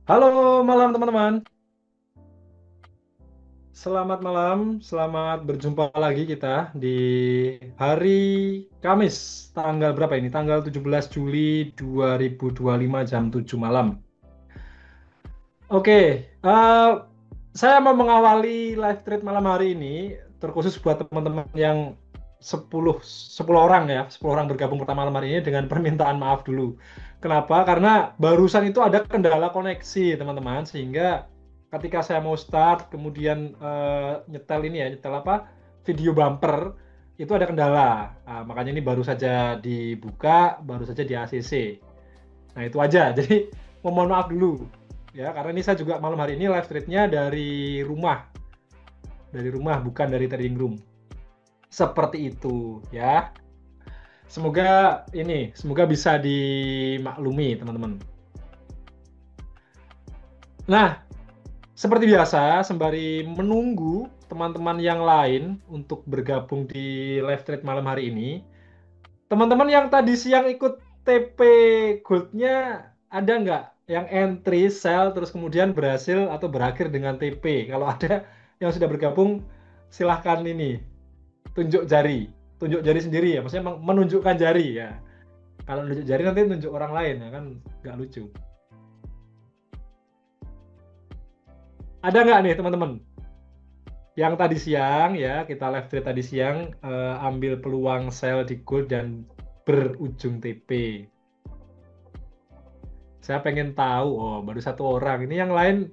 Halo malam teman-teman. Selamat malam, selamat berjumpa lagi kita di hari Kamis, tanggal berapa ini? Tanggal 17 Juli 2025 jam 7 malam. Oke, saya mau mengawali live thread malam hari ini terkhusus buat teman-teman yang 10 orang ya, 10 orang bergabung pertama malam hari ini dengan permintaan maaf dulu. Kenapa? Karena barusan itu ada kendala koneksi teman-teman, sehingga ketika saya mau start kemudian nyetel ini ya, nyetel apa? Video bumper itu ada kendala. Nah, makanya ini baru saja dibuka, baru saja di ACC. Nah, itu aja. Jadi mohon maaf dulu ya, karena ini saya juga malam hari ini live thread-nya dari rumah bukan dari trading room. Seperti itu ya. Semoga bisa dimaklumi teman-teman. Nah, seperti biasa sembari menunggu teman-teman yang lain untuk bergabung di live thread malam hari ini, teman-teman yang tadi siang ikut TP Gold-nya ada nggak yang entry sell terus kemudian berhasil atau berakhir dengan TP? Kalau ada yang sudah bergabung, silahkan ini tunjuk jari, tunjuk jari sendiri ya, maksudnya menunjukkan jari ya. Kalau nunjuk jari nanti nunjuk orang lain ya kan nggak lucu. Ada nggak nih teman-teman? Yang tadi siang ya kita live trade tadi siang ambil peluang sell di gold dan berujung TP. Saya pengen tahu, oh baru satu orang. Ini yang lain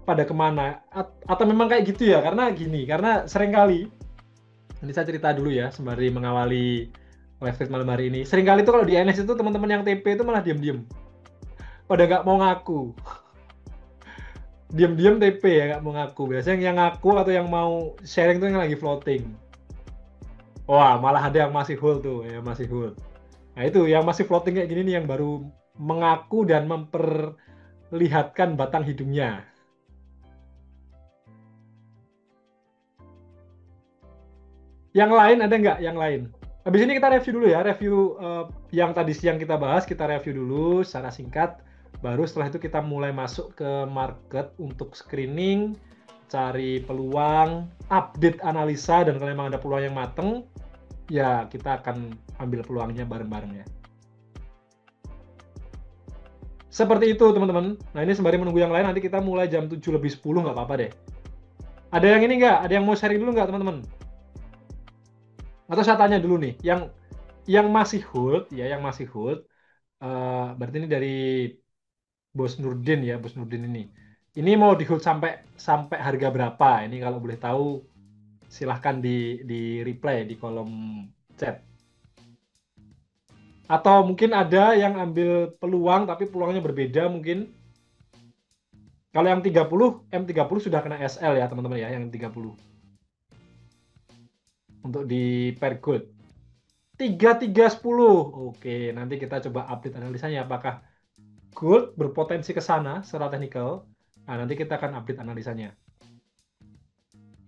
pada kemana? Atau memang kayak gitu ya? Karena gini, karena seringkali, ini saya cerita dulu ya, sembari mengawali live stream malam hari ini. Seringkali tuh kalau di NS itu teman-teman yang TP itu malah diem-diem. Pada nggak mau ngaku. Diem-diem TP ya, nggak mau ngaku. Biasanya yang ngaku atau yang mau sharing tuh yang lagi floating. Wah, malah ada yang masih hold tuh, ya masih hold. Nah itu, yang masih floating kayak gini nih yang baru mengaku dan memperlihatkan batang hidungnya. Yang lain ada nggak yang lain? Habis ini kita review dulu ya, review yang tadi siang kita bahas, kita review dulu secara singkat. Baru setelah itu kita mulai masuk ke market untuk screening, cari peluang, update analisa, dan kalau memang ada peluang yang mateng, ya kita akan ambil peluangnya bareng-bareng ya. Seperti itu teman-teman. Nah ini sembari menunggu yang lain, nanti kita mulai jam 7 lebih 10 nggak apa-apa deh. Ada yang ini nggak? Ada yang mau sharing dulu nggak teman-teman? Atau saya tanya dulu nih, yang masih hold ya, yang masih hold, berarti ini dari Bos Nurdin ya, Bos Nurdin ini. Ini mau di hold sampai sampai harga berapa? Ini kalau boleh tahu silahkan di reply di kolom chat. Atau mungkin ada yang ambil peluang tapi peluangnya berbeda mungkin. Kalau yang 30, M30 sudah kena SL ya teman-teman ya, yang 30. Untuk di per gold. 3310. Oke, nanti kita coba update analisanya apakah gold berpotensi ke sana secara teknikal. Nah, nanti kita akan update analisanya.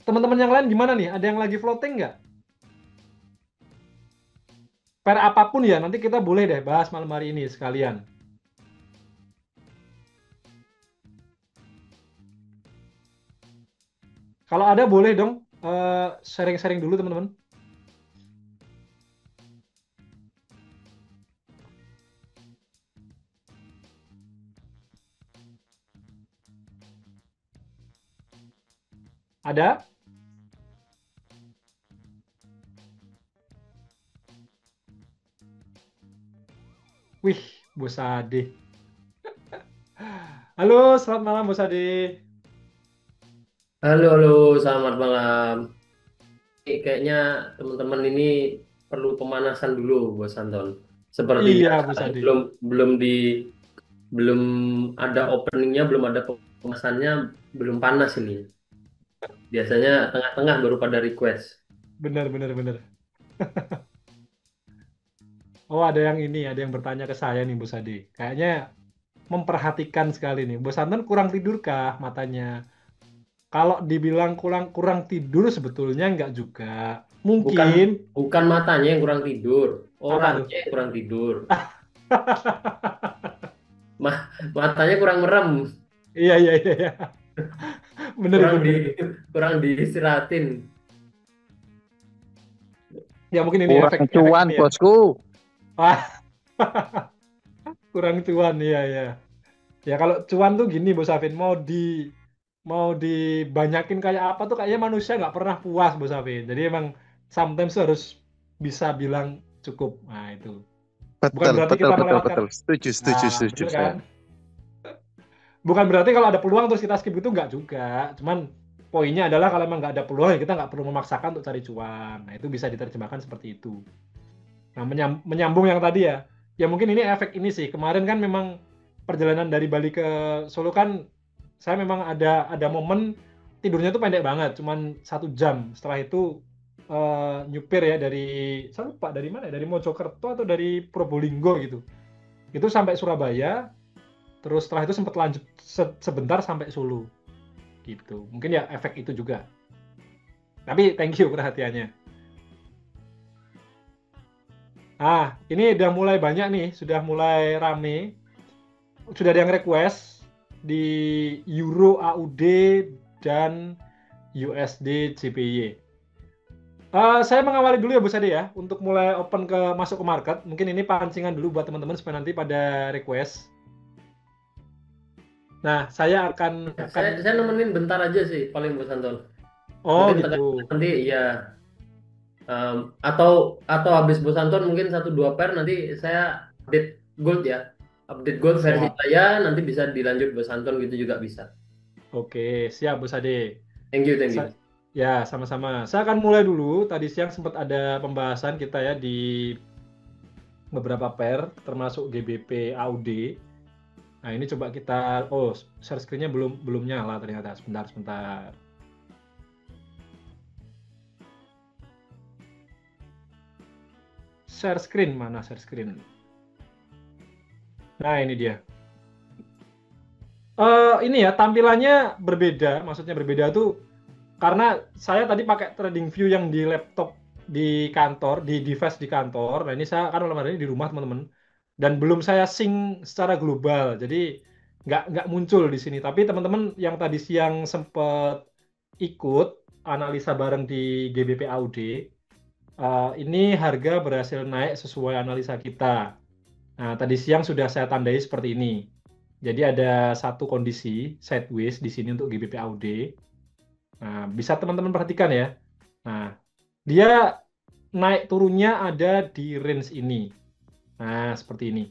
Teman-teman yang lain gimana nih? Ada yang lagi floating nggak? Per apapun ya, nanti kita boleh deh bahas malam hari ini sekalian. Kalau ada boleh dong sharing-sharing dulu teman-teman. Ada? Wih, Bos Ade. Halo, selamat malam Bos Ade. Halo, halo, selamat malam. Kayaknya teman-teman ini perlu pemanasan dulu, Bos Anton. Seperti Iya, biasa, Bos Ade. belum ada openingnya, belum ada pemanasannya, belum panas ini. Biasanya tengah-tengah baru pada request. Benar, benar, benar. Oh, ada yang ini, ada yang bertanya ke saya nih, Bos Ade. Kayaknya memperhatikan sekali nih. Bos Anton kurang tidur kah matanya? Kalau dibilang kurang kurang tidur sebetulnya nggak juga. Bukan Mungkin bukan matanya yang kurang tidur, apa tuh? orangnya yang kurang tidur. Matanya kurang merem, Iya, iya, iya, iya. Bener itu, kurang di bener itu. kurang diistirahatin. Ya mungkin ini Kurang efek-efek cuan, ini ya. bosku. Ah, kurang cuan, iya, iya. Ya kalau cuan tuh gini, Bos Afin, mau dibanyakin kayak apa tuh kayaknya manusia nggak pernah puas, Bos Afin. Jadi emang sometimes tuh harus bisa bilang cukup. Nah itu. Bukan Betul, berarti betul, kita betul, melewatkan. betul. Setuju, setuju, Nah, setuju bener kan? saya. Bukan berarti kalau ada peluang terus kita skip itu nggak juga. Cuman poinnya adalah kalau emang nggak ada peluang ya kita nggak perlu memaksakan untuk cari cuan. Nah itu bisa diterjemahkan seperti itu. Nah menyambung yang tadi ya. Ya mungkin ini efek ini sih. Kemarin kan memang perjalanan dari Bali ke Solo kan saya memang ada momen tidurnya tuh pendek banget. Cuman 1 jam. Setelah itu nyupir ya dari saya lupa dari mana ya, dari Mojokerto atau dari Probolinggo gitu. Itu sampai Surabaya. Terus setelah itu sempat lanjut sebentar sampai Solo gitu. Mungkin ya efek itu juga. Tapi thank you perhatiannya. Ah, ini udah mulai banyak nih, sudah mulai rame. Sudah ada yang request di Euro AUD dan USD JPY. Saya mengawali dulu ya Bu Sade ya, untuk mulai open masuk ke market. Mungkin ini pancingan dulu buat teman-teman supaya nanti pada request. Nah, saya akan Saya nemenin bentar aja sih paling Bos Anton. oh Mungkin gitu. nanti ya atau habis Bos Anton mungkin 1 2 pair nanti saya update gold ya. Update gold versi Siap. saya nanti bisa dilanjut Bos Anton gitu juga bisa. Oke, siap Bu Sade. Thank you, thank you. Ya, sama-sama. Saya akan mulai dulu. Tadi siang sempat ada pembahasan kita ya di beberapa pair, termasuk GBP AUD. Nah, ini coba kita, share screen-nya belum belum nyala ternyata. Sebentar, sebentar. Share screen, mana share screen? Nah, ini dia. Ini ya, tampilannya berbeda. Maksudnya berbeda tuh karena saya tadi pakai trading view yang di laptop di kantor, di device di kantor. Nah ini saya kan malam hari ini di rumah teman-teman, dan belum saya sync secara global, jadi nggak muncul di sini. Tapi teman-teman yang tadi siang sempat ikut analisa bareng di GBP AUD, ini harga berhasil naik sesuai analisa kita. Nah tadi siang sudah saya tandai seperti ini. Jadi ada satu kondisi sideways di sini untuk GBP AUD. Nah, bisa teman-teman perhatikan ya. Nah, dia naik turunnya ada di range ini. Nah, seperti ini.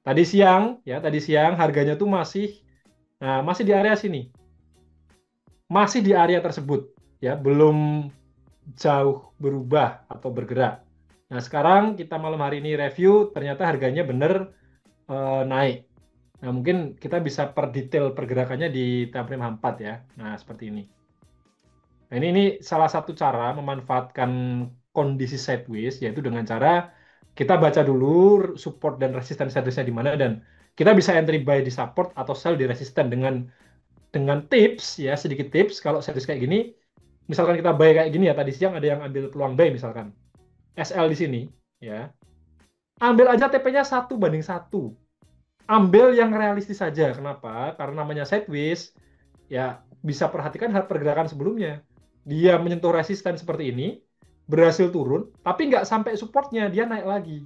Tadi siang harganya tuh masih di area sini. Masih di area tersebut ya, belum jauh berubah atau bergerak. Nah, sekarang kita malam hari ini review ternyata harganya benar naik. Nah, mungkin kita bisa per detail pergerakannya di time frame H4 ya. Nah, seperti ini. Nah, ini salah satu cara memanfaatkan kondisi sideways, yaitu dengan cara kita baca dulu support dan resisten sideways-nya di mana, dan kita bisa entry buy di support atau sell di resisten dengan tips ya, sedikit tips. Kalau sideways kayak gini, misalkan kita buy kayak gini ya, tadi siang ada yang ambil peluang buy misalkan SL di sini ya. Ambil aja TP-nya 1:1. Ambil yang realistis saja. Kenapa? Karena namanya sideways, ya bisa perhatikan pergerakan sebelumnya. Dia menyentuh resisten seperti ini, berhasil turun, tapi nggak sampai supportnya, dia naik lagi.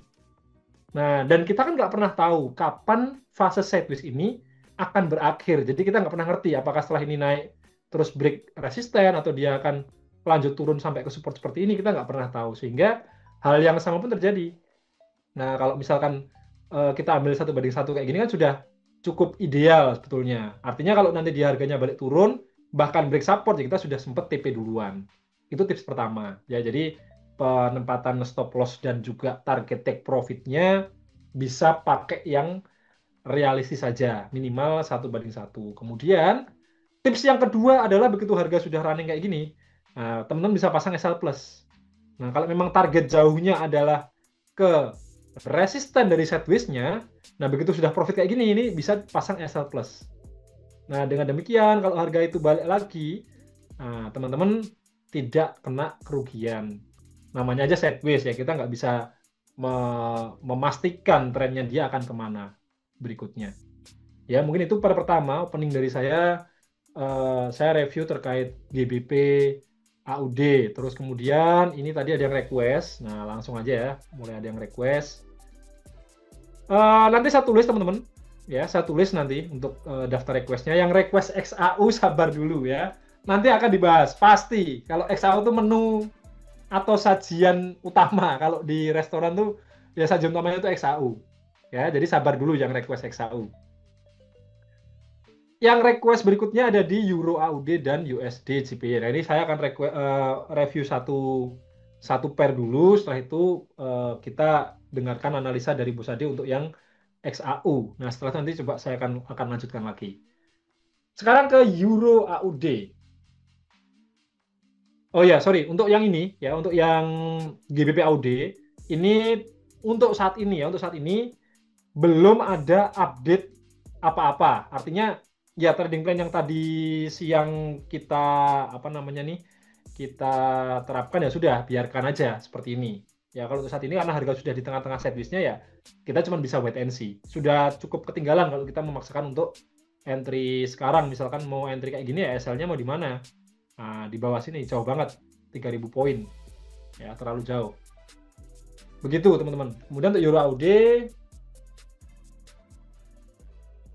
Nah, dan kita kan nggak pernah tahu kapan fase sideways ini akan berakhir. Jadi kita nggak pernah ngerti apakah setelah ini naik terus break resisten atau dia akan lanjut turun sampai ke support seperti ini, kita nggak pernah tahu. Sehingga hal yang sama pun terjadi. Nah, kalau misalkan kita ambil 1:1 kayak gini kan sudah cukup ideal sebetulnya. Artinya kalau nanti di harganya balik turun, bahkan break support, ya kita sudah sempat TP duluan. Itu tips pertama. Ya, jadi penempatan stop loss dan juga target take profitnya bisa pakai yang realistis saja, minimal 1:1. Kemudian tips yang kedua adalah begitu harga sudah running kayak gini, nah, teman-teman bisa pasang SL plus. Nah, kalau memang target jauhnya adalah ke resisten dari sideways-nya, nah begitu sudah profit kayak gini, ini bisa pasang SL plus. Nah, dengan demikian kalau harga itu balik lagi, nah, teman-teman tidak kena kerugian. Namanya aja sideways ya, kita nggak bisa memastikan trennya dia akan kemana berikutnya. Ya, mungkin itu pertama opening dari saya. Saya review terkait GBP AUD. Terus kemudian ini tadi ada yang request. Nah, langsung aja ya, mulai ada yang request. Nanti saya tulis teman-teman. Ya, saya tulis nanti untuk daftar requestnya. Yang request XAU sabar dulu ya. Nanti akan dibahas. Pasti. Kalau XAU itu menu atau sajian utama. Kalau di restoran tuh ya sajian utamanya itu XAU. Ya, jadi sabar dulu yang request XAU. Yang request berikutnya ada di Euro AUD dan USD JPY. Nah, ini saya akan review satu pair dulu. Setelah itu kita dengarkan analisa dari Bu Sade untuk yang XAU. Nah, setelah nanti coba saya akan lanjutkan lagi. Sekarang ke Euro AUD. Oh ya, sorry. Untuk yang ini ya, untuk yang GBP AUD ini untuk saat ini ya, untuk saat ini belum ada update apa-apa. Artinya ya trading plan yang tadi siang kita apa namanya nih kita terapkan ya sudah biarkan aja seperti ini. Ya kalau untuk saat ini karena harga sudah di tengah-tengah sideways-nya ya kita cuma bisa wait and see. Sudah cukup ketinggalan kalau kita memaksakan untuk entry sekarang misalkan mau entry kayak gini ya SL-nya mau di mana? Nah, di bawah sini jauh banget 3.000 poin. Ya, terlalu jauh. Begitu teman-teman. Kemudian untuk Euro AUD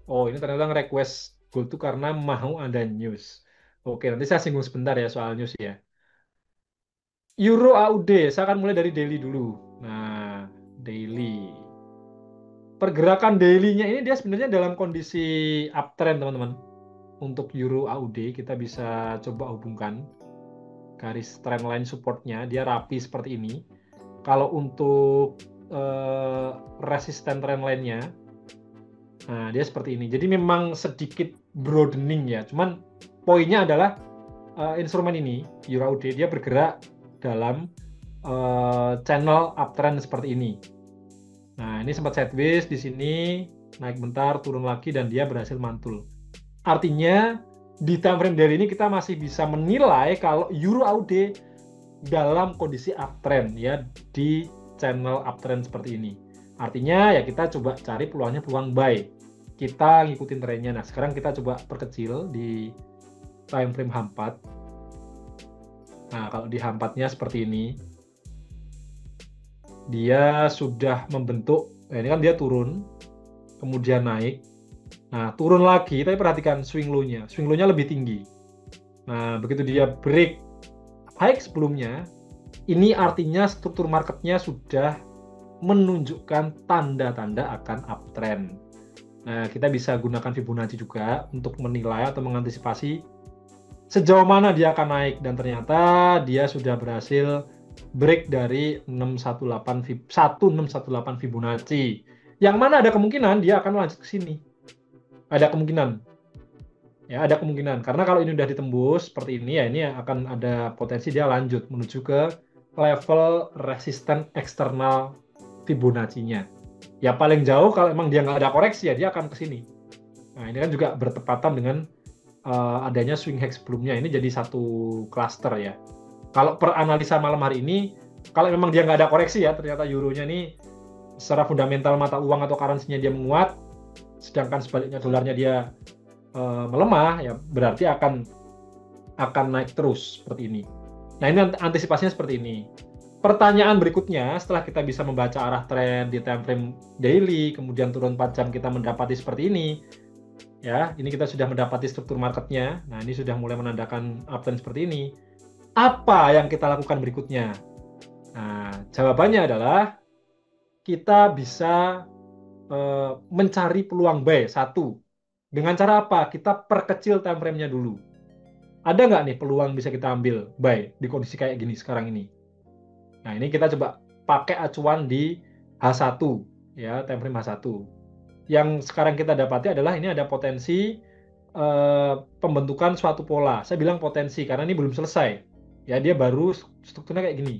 oh, ini ternyata request gold itu karena mau ada news. Oke, nanti saya singgung sebentar ya soal news ya. Euro AUD, saya akan mulai dari daily dulu. Nah, daily. Pergerakan daily-nya ini dia sebenarnya dalam kondisi uptrend, teman-teman. Untuk Euro AUD, kita bisa coba hubungkan garis trendline support-nya. Dia rapi seperti ini. Kalau untuk resisten trendline-nya, nah, dia seperti ini. Jadi memang sedikit broadening ya. Cuman poinnya adalah instrumen ini, Euro AUD, dia bergerak dalam channel uptrend seperti ini. Nah, ini sempat sideways di sini, naik bentar, turun lagi, dan dia berhasil mantul. Artinya, di time frame dari ini kita masih bisa menilai kalau Euro AUD dalam kondisi uptrend ya, di channel uptrend seperti ini. Artinya ya kita coba cari peluangnya peluang buy. Kita ngikutin trennya. Nah, sekarang kita coba perkecil di time frame H4. Nah, kalau di H4-nya seperti ini. Dia sudah membentuk, ini kan dia turun, kemudian naik. Nah, turun lagi, tapi perhatikan swing low-nya. Swing low-nya lebih tinggi. Nah, begitu dia break high sebelumnya, ini artinya struktur marketnya sudah menunjukkan tanda-tanda akan uptrend. Nah, kita bisa gunakan Fibonacci juga untuk menilai atau mengantisipasi sejauh mana dia akan naik. Dan ternyata dia sudah berhasil break dari 1618 Fibonacci. Yang mana ada kemungkinan dia akan lanjut ke sini. Ada kemungkinan. Ya, ada kemungkinan. Karena kalau ini udah ditembus seperti ini ya, ini akan ada potensi dia lanjut menuju ke level resisten eksternal Fibonacci-nya. Ya paling jauh kalau emang dia nggak ada koreksi ya dia akan ke sini. Nah, ini kan juga bertepatan dengan adanya swing high sebelumnya. Ini jadi satu cluster ya. Kalau per analisa malam hari ini, kalau memang dia nggak ada koreksi ya, ternyata euronya ini secara fundamental mata uang atau currency-nya dia menguat, sedangkan sebaliknya dolarnya dia melemah, ya berarti akan naik terus seperti ini. Nah, ini antisipasinya seperti ini. Pertanyaan berikutnya, setelah kita bisa membaca arah tren di time frame daily, kemudian turun 4 jam kita mendapati seperti ini, ya, ini kita sudah mendapati struktur marketnya. Nah, ini sudah mulai menandakan uptrend seperti ini. Apa yang kita lakukan berikutnya? Nah, jawabannya adalah kita bisa mencari peluang buy satu. Dengan cara apa? Kita perkecil time frame-nya dulu. Ada nggak nih peluang bisa kita ambil buy di kondisi kayak gini sekarang ini? Nah, ini kita coba pakai acuan di H1, ya, time frame H1. Yang sekarang kita dapati adalah ini ada potensi pembentukan suatu pola. Saya bilang potensi karena ini belum selesai. Ya, dia baru strukturnya kayak gini.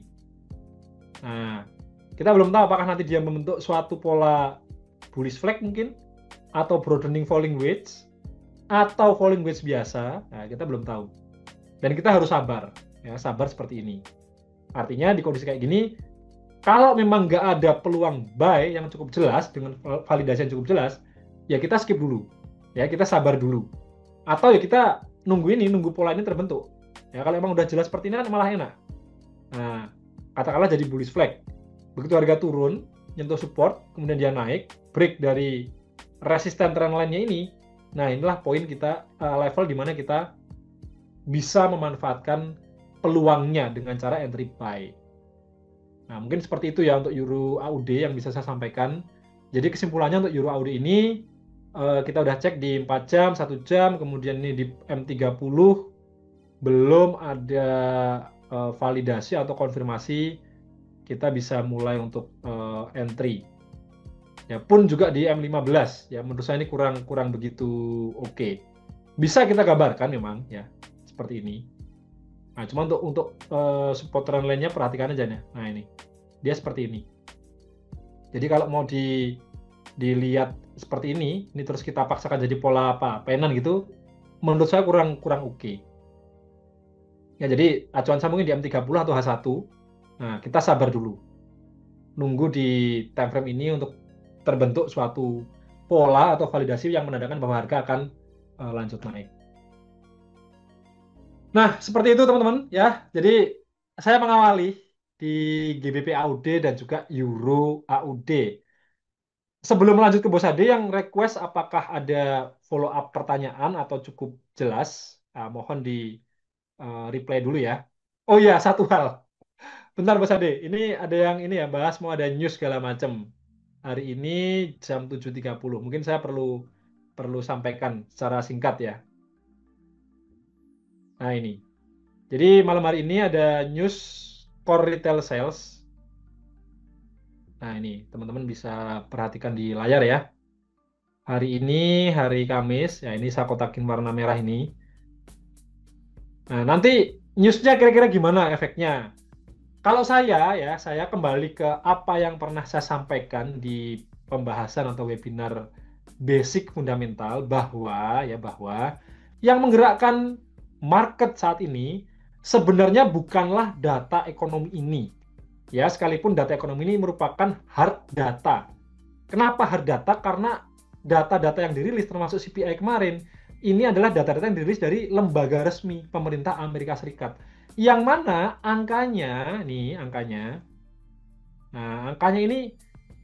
Nah, kita belum tahu apakah nanti dia membentuk suatu pola bullish flag mungkin, atau broadening falling wedge, atau falling wedge biasa. Nah, kita belum tahu. Dan kita harus sabar. Ya, sabar seperti ini. Artinya di kondisi kayak gini, kalau memang nggak ada peluang buy yang cukup jelas, dengan validasi yang cukup jelas, ya kita skip dulu. Ya, kita sabar dulu. Atau ya kita nunggu pola ini terbentuk. Ya, kalau emang udah jelas seperti ini kan malah enak. Nah, katakanlah jadi bullish flag. Begitu harga turun, nyentuh support, kemudian dia naik, break dari resisten trendline-nya ini. Nah, inilah poin kita, level di mana kita bisa memanfaatkan peluangnya dengan cara entry buy. Nah, mungkin seperti itu ya untuk Euro AUD yang bisa saya sampaikan. Jadi kesimpulannya untuk Euro AUD ini, kita udah cek di 4 jam, 1 jam, kemudian ini di M30, belum ada validasi atau konfirmasi kita bisa mulai untuk entry. Ya pun juga di M15, ya menurut saya ini kurang begitu oke. Bisa kita gambarkan memang ya seperti ini. Nah, cuma untuk support trend lainnya perhatikan aja nih. Nah, ini. Dia seperti ini. Jadi kalau mau dilihat seperti ini terus kita paksakan jadi pola apa? Penan gitu, menurut saya kurang oke. Ya, jadi acuan saya mungkin di M30 atau H1. Nah, kita sabar dulu. Nunggu di time frame ini untuk terbentuk suatu pola atau validasi yang menandakan bahwa harga akan lanjut naik. Nah, seperti itu teman-teman ya. Jadi saya mengawali di GBP AUD dan juga Euro AUD. Sebelum lanjut ke Bos Ade yang request apakah ada follow up pertanyaan atau cukup jelas, mohon di reply dulu ya. Oh iya, satu hal. Bentar Bos Ade, ini ada yang ini ya bahas mau ada news segala macam. Hari ini jam 7.30. Mungkin saya perlu perlu sampaikan secara singkat ya. Nah, ini. Jadi malam hari ini ada news core retail sales. Nah, ini teman-teman bisa perhatikan di layar ya. Hari ini hari Kamis, ya ini saya kotakin warna merah ini. Nah, nanti newsnya kira-kira gimana efeknya? Kalau saya kembali ke apa yang pernah saya sampaikan di pembahasan atau webinar basic fundamental bahwa yang menggerakkan market saat ini sebenarnya bukanlah data ekonomi ini. Ya, sekalipun data ekonomi ini merupakan hard data. Kenapa hard data? Karena data-data yang dirilis termasuk CPI kemarin ini adalah data-data yang dirilis dari lembaga resmi pemerintah Amerika Serikat. Yang mana angkanya ini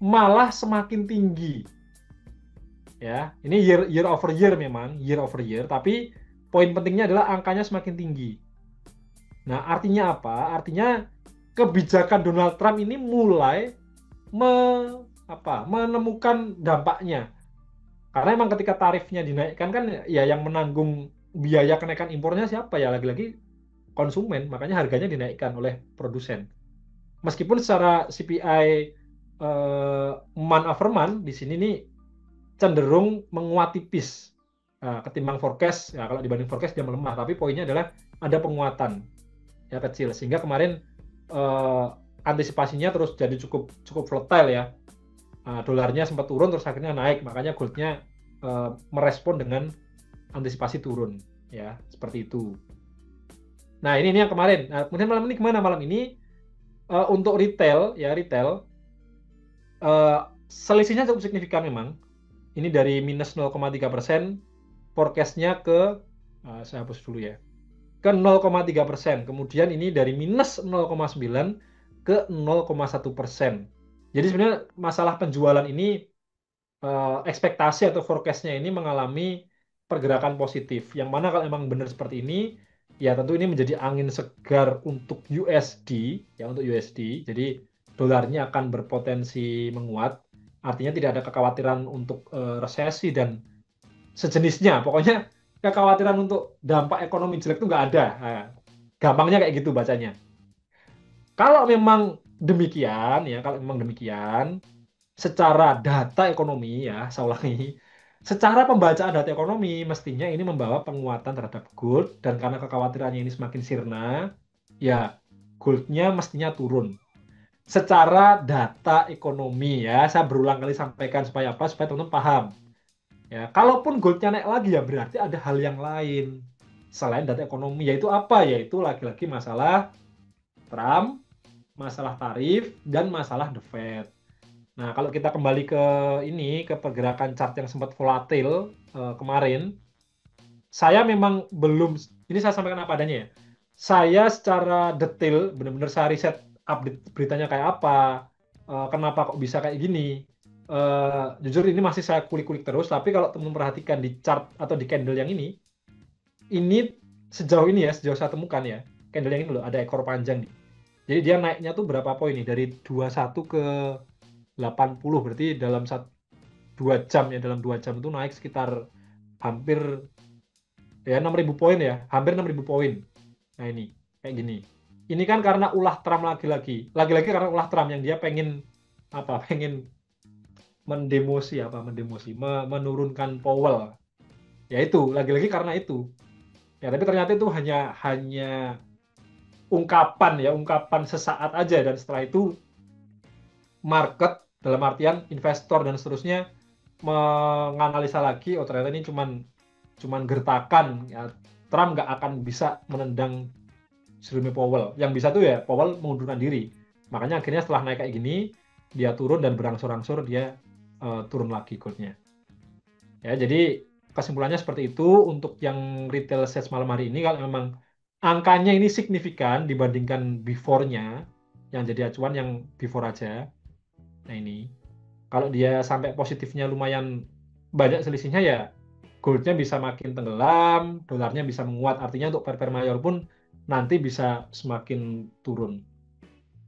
malah semakin tinggi. Ya, ini year over year memang, year over year, tapi poin pentingnya adalah angkanya semakin tinggi. Nah, artinya apa? Artinya kebijakan Donald Trump ini mulai menemukan dampaknya. Karena emang ketika tarifnya dinaikkan kan ya yang menanggung biaya kenaikan impornya siapa ya? Lagi-lagi konsumen, makanya harganya dinaikkan oleh produsen. Meskipun secara CPI month over month di sini nih cenderung menguat tipis ketimbang forecast. Ya, kalau dibanding forecast dia melemah, tapi poinnya adalah ada penguatan ya kecil sehingga kemarin antisipasinya terus jadi cukup volatile ya. Dolarnya sempat turun terus akhirnya naik, makanya goldnya merespon dengan antisipasi turun ya seperti itu. Nah, ini yang kemarin. Nah, kemudian malam ini gimana? Malam ini untuk retail selisihnya cukup signifikan memang. Ini dari minus 0,3%, forecast-nya ke saya hapus dulu ya, ke 0,3%. Kemudian ini dari minus 0,9 ke 0,1%. Jadi sebenarnya masalah penjualan ini ekspektasi atau forecast-nya ini mengalami pergerakan positif. Yang mana kalau emang benar seperti ini, ya tentu ini menjadi angin segar untuk USD, ya untuk USD. Jadi dolarnya akan berpotensi menguat. Artinya tidak ada kekhawatiran untuk resesi dan sejenisnya. Pokoknya kekhawatiran untuk dampak ekonomi jelek itu nggak ada. Nah, gampangnya kayak gitu bacanya. Kalau memang demikian, secara data ekonomi ya, saya ulangi, secara pembacaan data ekonomi mestinya ini membawa penguatan terhadap gold dan karena kekhawatirannya ini semakin sirna, ya goldnya mestinya turun. Secara data ekonomi ya, saya berulang kali sampaikan supaya apa? Supaya teman-teman paham. Ya, kalaupun goldnya naik lagi ya berarti ada hal yang lain selain data ekonomi, yaitu apa? Yaitu lagi-lagi masalah Trump, masalah tarif, dan masalah The Fed. Nah, kalau kita kembali ke pergerakan chart yang sempat volatil, kemarin, saya memang belum, ini saya sampaikan apa adanya ya. Saya secara detail, benar-benar saya riset update beritanya kayak apa, kenapa kok bisa kayak gini. Jujur ini masih saya kulik-kulik terus, tapi kalau teman perhatikan di chart atau di candle yang ini sejauh ini ya, sejauh saya temukan ya, candle yang ini loh, ada ekor panjang nih. Jadi dia naiknya tuh berapa poin nih? Dari 21 ke 80, berarti dalam 2 jam ya, dalam 2 jam itu naik sekitar hampir ya 6.000 poin ya, hampir 6.000 poin. Nah ini kayak gini. Ini kan karena ulah Trump lagi-lagi karena ulah Trump yang dia pengen apa? Pengen menurunkan Powell. Ya itu lagi-lagi karena itu. Ya tapi ternyata itu hanya hanya ungkapan sesaat aja, dan setelah itu market dalam artian investor dan seterusnya menganalisa lagi, oh ternyata ini cuman gertakan ya, Trump nggak akan bisa menendang Jerome Powell. Yang bisa tuh ya Powell mengundurkan diri. Makanya akhirnya setelah naik kayak gini, dia turun dan berangsur-angsur dia turun lagi goldnya. Ya, jadi kesimpulannya seperti itu untuk yang retail sales malam hari ini. Kalau memang angkanya ini signifikan dibandingkan before-nya, yang jadi acuan yang before aja. Nah ini, kalau dia sampai positifnya lumayan banyak selisihnya ya, goldnya bisa makin tenggelam, dolarnya bisa menguat. Artinya untuk pair mayor pun nanti bisa semakin turun.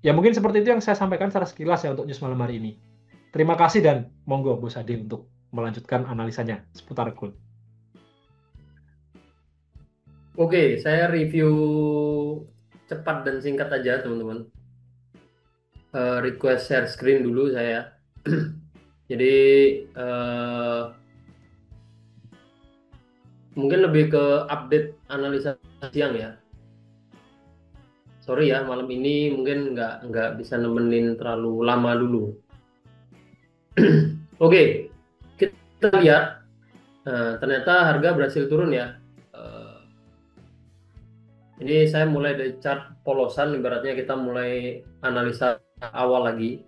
Ya mungkin seperti itu yang saya sampaikan secara sekilas ya untuk news malam hari ini. Terima kasih dan monggo Bos Adi untuk melanjutkan analisanya seputar gold. Oke, saya review cepat dan singkat aja teman-teman. Request share screen dulu saya. Jadi mungkin lebih ke update analisa siang ya. Sorry ya, malam ini mungkin nggak bisa nemenin terlalu lama dulu. Oke, kita lihat. Ternyata harga berhasil turun ya. Ini saya mulai dari chart polosan, ibaratnya kita mulai analisa awal lagi.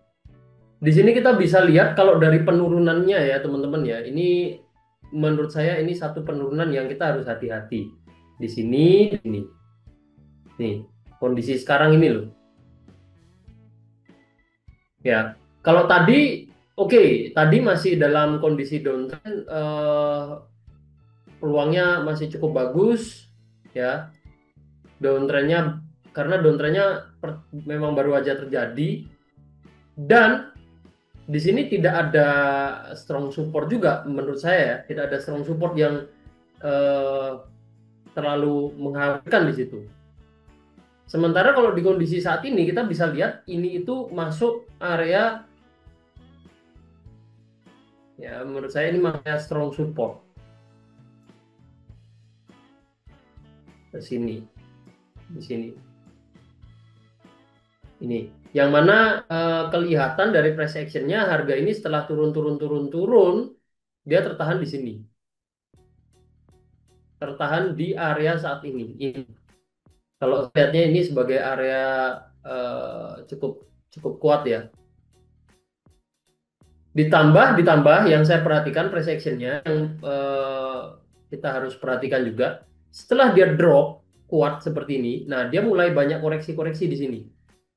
Di sini kita bisa lihat kalau dari penurunannya ya teman-teman ya, ini menurut saya ini satu penurunan yang kita harus hati-hati. Di sini, ini, nih kondisi sekarang ini loh. Ya, kalau tadi, oke, tadi masih dalam kondisi downtrend, peluangnya masih cukup bagus, ya. Downtrendnya, karena downtrendnya memang baru aja terjadi, dan di sini tidak ada strong support juga menurut saya ya, tidak ada strong support yang terlalu mengkhawatirkan di situ. Sementara kalau di kondisi saat ini kita bisa lihat ini itu masuk area, ya menurut saya ini area strong support ke sini, di sini. Ini yang mana kelihatan dari price action-nya harga ini setelah turun dia tertahan di sini, tertahan di area saat ini. Kalau lihatnya ini sebagai area cukup kuat ya. Ditambah yang saya perhatikan price action-nya yang kita harus perhatikan juga, setelah dia drop kuat seperti ini, nah dia mulai banyak koreksi-koreksi di sini,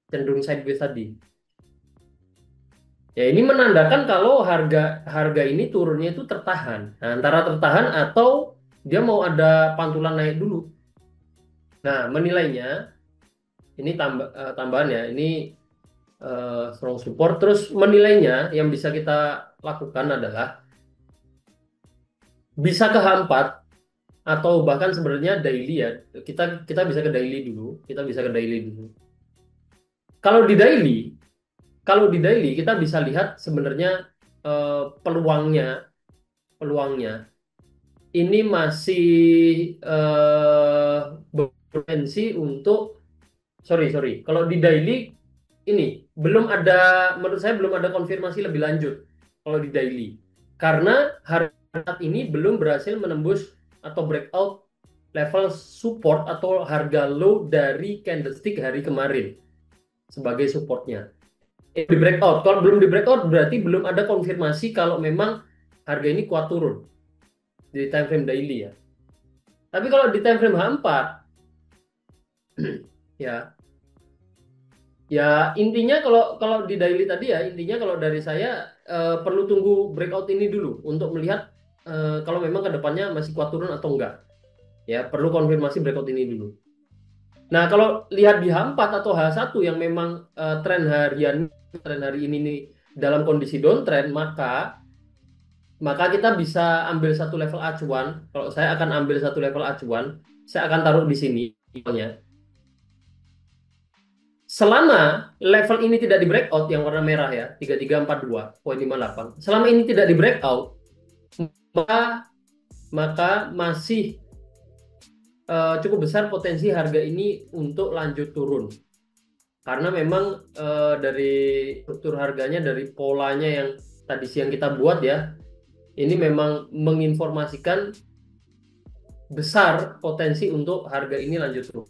cenderung sideways tadi. Ya ini menandakan kalau harga ini turunnya itu tertahan, nah, antara tertahan atau dia mau ada pantulan naik dulu. Nah menilainya ini tambahan ya, ini strong support. Terus menilainya yang bisa kita lakukan adalah bisa ke H4 atau bahkan sebenarnya daily ya. Kita bisa ke daily dulu. Kalau di daily kita bisa lihat sebenarnya peluangnya ini masih berpotensi untuk sorry. Kalau di daily ini menurut saya belum ada konfirmasi lebih lanjut kalau di daily, karena harga saat ini belum berhasil menembus atau breakout level support atau harga low dari candlestick hari kemarin sebagai supportnya. Di breakout, kalau belum di breakout berarti belum ada konfirmasi kalau memang harga ini kuat turun. di time frame daily ya. Tapi kalau di time frame H4 ya intinya kalau di daily tadi ya, intinya kalau dari saya perlu tunggu breakout ini dulu untuk melihat kalau memang kedepannya masih kuat turun atau enggak. Ya, perlu konfirmasi breakout ini dulu. Nah, kalau lihat di H4 atau H1 yang memang tren hari ini nih dalam kondisi downtrend, maka kita bisa ambil satu level acuan. Kalau saya akan ambil satu level acuan, saya akan taruh di sini. Selama level ini tidak di breakout yang warna merah ya, 3342.58. Selama ini tidak di breakout, maka masih cukup besar potensi harga ini untuk lanjut turun. Karena memang dari struktur harganya, dari polanya yang tadi siang kita buat ya, ini memang menginformasikan besar potensi untuk harga ini lanjut turun.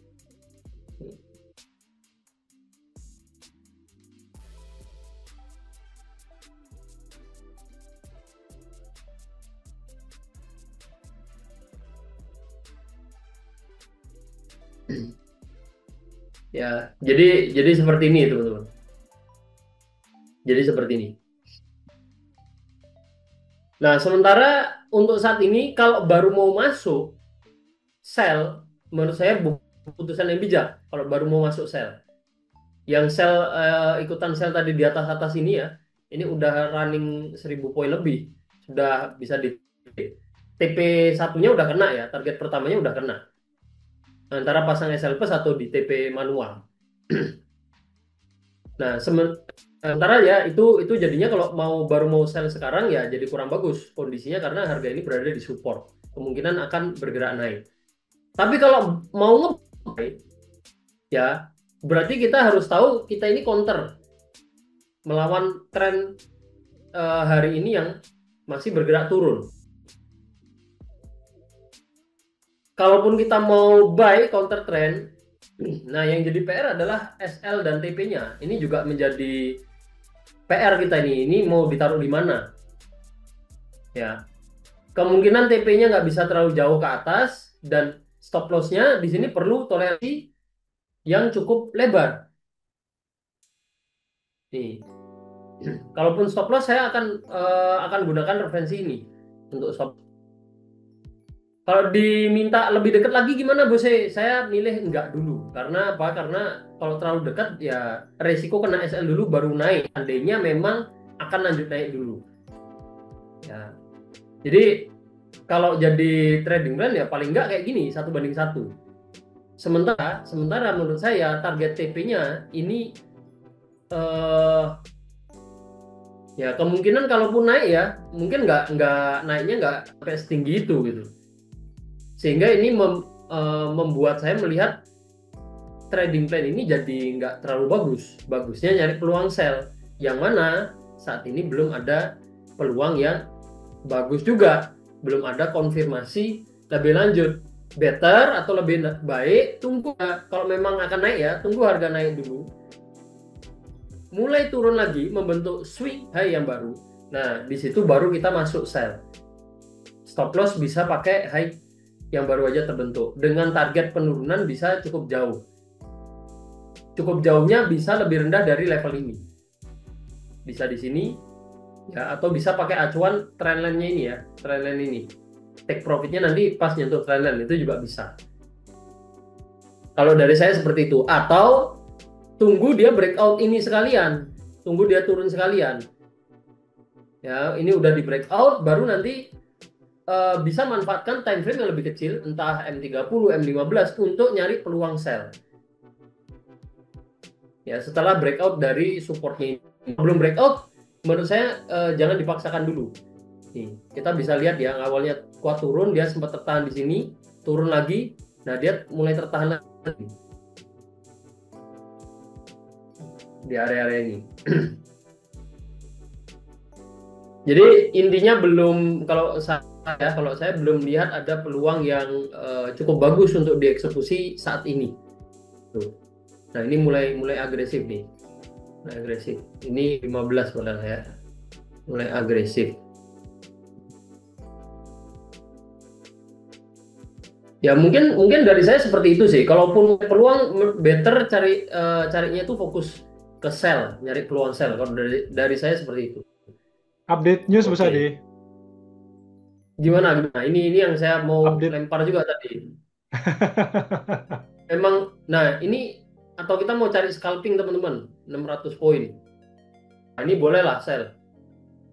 Ya, jadi seperti ini teman-teman. Jadi seperti ini. Nah, sementara untuk saat ini kalau baru mau masuk sell, menurut saya putusan yang bijak kalau baru mau masuk sell. Yang sell ikutan sell tadi di atas ini ya, ini udah running 1000 poin lebih, sudah bisa di TP satunya udah kena ya, target pertamanya udah kena. Antara pasang SL plus atau di TP manual. Nah, sementara ya itu jadinya kalau baru mau sell sekarang ya jadi kurang bagus kondisinya karena harga ini berada di support. Kemungkinan akan bergerak naik. Tapi kalau mau nge-buy ya berarti kita harus tahu kita ini counter melawan tren hari ini yang masih bergerak turun. Kalaupun kita mau buy counter trend, nah yang jadi PR adalah SL dan TP-nya. Ini juga menjadi PR kita ini. Ini mau ditaruh di mana? Ya, kemungkinan TP-nya nggak bisa terlalu jauh ke atas dan stop loss-nya di sini perlu toleransi yang cukup lebar. Nih, kalaupun stop loss saya akan gunakan referensi ini untuk stop. Kalau diminta lebih dekat lagi gimana Bose? Saya milih enggak dulu. Karena apa? Karena kalau terlalu dekat ya resiko kena SL dulu baru naik. Andainya memang akan lanjut naik dulu. Ya. Jadi kalau jadi trading plan ya paling enggak kayak gini 1:1. Sementara menurut saya target TP-nya ini ya kemungkinan kalaupun naik ya mungkin nggak naiknya nggak sampai setinggi itu gitu. Sehingga ini membuat saya melihat trading plan ini jadi nggak terlalu bagus. Bagusnya nyari peluang sell, yang mana saat ini belum ada peluang yang bagus juga. Belum ada konfirmasi lebih lanjut. Better atau lebih baik, tunggu. Kalau memang akan naik ya, tunggu harga naik dulu. Mulai turun lagi, membentuk swing high yang baru. Nah, di situ baru kita masuk sell. Stop loss bisa pakai high yang baru aja terbentuk dengan target penurunan bisa cukup jauh. Cukup jauhnya bisa lebih rendah dari level ini. Bisa di sini ya atau bisa pakai acuan trendline-nya ini ya, trendline ini. Take profitnya nanti pas nyentuh trendline itu juga bisa. Kalau dari saya seperti itu, atau tunggu dia breakout ini sekalian, tunggu dia turun sekalian. Ya, ini udah di breakout baru nanti bisa manfaatkan time frame yang lebih kecil, entah M30, M15 untuk nyari peluang sell. Ya, setelah breakout dari supportnya ini. Belum breakout, menurut saya jangan dipaksakan dulu. Nih, kita bisa lihat ya, awalnya kuat turun, dia sempat tertahan di sini, turun lagi, nah dia mulai tertahan lagi di area-area ini. Jadi intinya belum, kalau saya belum lihat ada peluang yang cukup bagus untuk dieksekusi saat ini. Tuh. Nah ini mulai agresif nih, mulai agresif. Ini 15 padahal ya, mulai agresif. Ya mungkin mungkin dari saya seperti itu sih. Kalaupun peluang better carinya itu fokus ke sell, nyari peluang sell. Kalau dari saya seperti itu. Update news bisa Oke. deh. Gimana gimana? Ini yang saya mau Update. lempar juga tadi. Emang nah ini atau kita mau cari scalping teman-teman 600 poin. Nah, ini bolehlah sell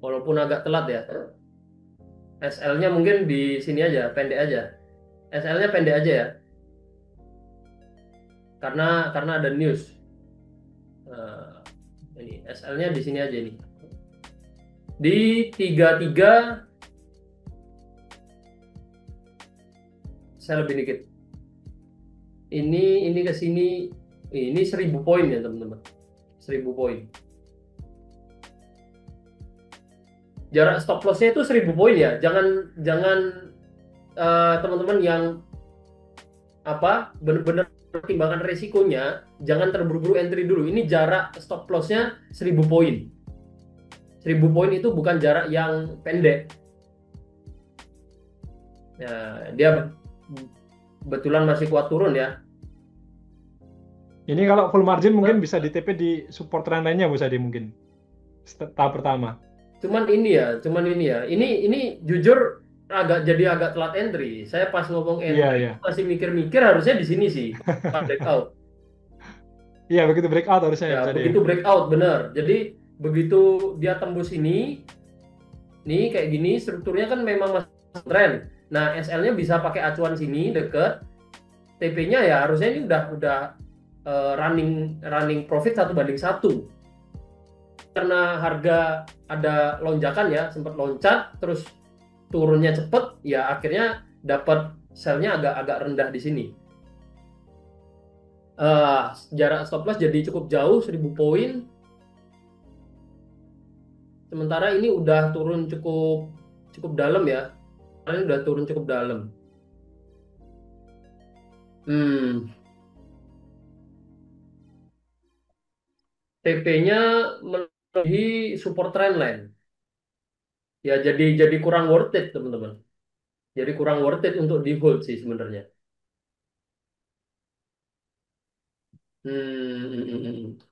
walaupun agak telat ya. SL-nya mungkin di sini aja, pendek aja. SL-nya pendek aja ya. Karena ada news. Nah, ini SL-nya di sini aja nih. Di 33 saya lebih dikit. Ini ke sini ini 1000 poin ya, teman-teman. 1000 poin. Jarak stop loss-nya itu 1000 poin ya. Jangan jangan teman-teman yang benar-benar pertimbangkan resikonya, jangan terburu-buru entry dulu. Ini jarak stop loss-nya 1000 poin. 1000 poin itu bukan jarak yang pendek. Ya, dia betulan masih kuat turun ya. Ini kalau full margin Cuman, mungkin bisa di TP di support trend lainnya bisa deh mungkin. Tahap pertama. cuman ini ya. Ini jujur agak telat entry. Saya pas ngomong Iya, entry iya. masih mikir-mikir harusnya di sini sih. Pas breakout. Iya, begitu breakout harusnya ya Ya, bisa deh. begitu breakout benar. Jadi begitu dia tembus ini, nih kayak gini strukturnya kan memang masih trend. Nah, SL-nya bisa pakai acuan sini deket. TP-nya ya harusnya ini udah running running profit 1:1. Karena harga ada lonjakan ya, sempat loncat terus turunnya cepet ya akhirnya dapat sell-nya agak rendah di sini. Jarak stop loss jadi cukup jauh 1000 poin. Sementara ini udah turun cukup cukup dalam ya. Ini udah turun cukup dalam. Hmm, TP-nya melebihi support trendline. Ya jadi kurang worth it teman-teman. Jadi kurang worth it untuk di hold sih sebenarnya.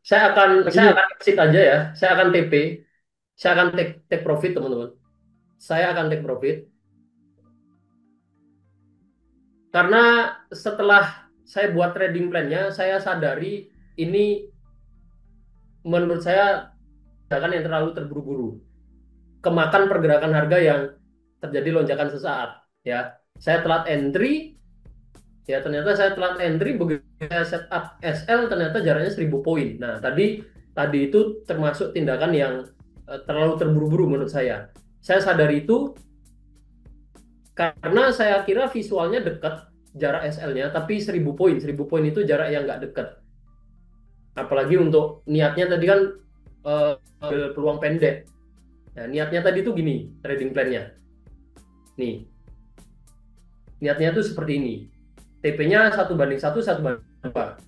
Saya Ini akan exit aja ya. Saya akan TP. Saya akan take profit teman-teman. Saya akan take profit karena setelah saya buat trading plan-nya, saya sadari ini menurut saya gerakan yang terlalu terburu-buru. Kemakan pergerakan harga yang terjadi lonjakan sesaat. Ya, saya telat entry. Ya ternyata saya telat entry begitu saya setup SL ternyata jaraknya 1000 poin. Nah tadi tadi itu termasuk tindakan yang terlalu terburu-buru menurut saya. Saya sadari itu karena saya kira visualnya dekat jarak SL-nya, tapi 1000 poin, 1000 poin itu jarak yang nggak dekat. Apalagi untuk niatnya tadi kan peluang pendek. Nah, niatnya tadi tuh gini, trading plan-nya. Nih, niatnya tuh seperti ini. TP-nya 1:1, 1:2.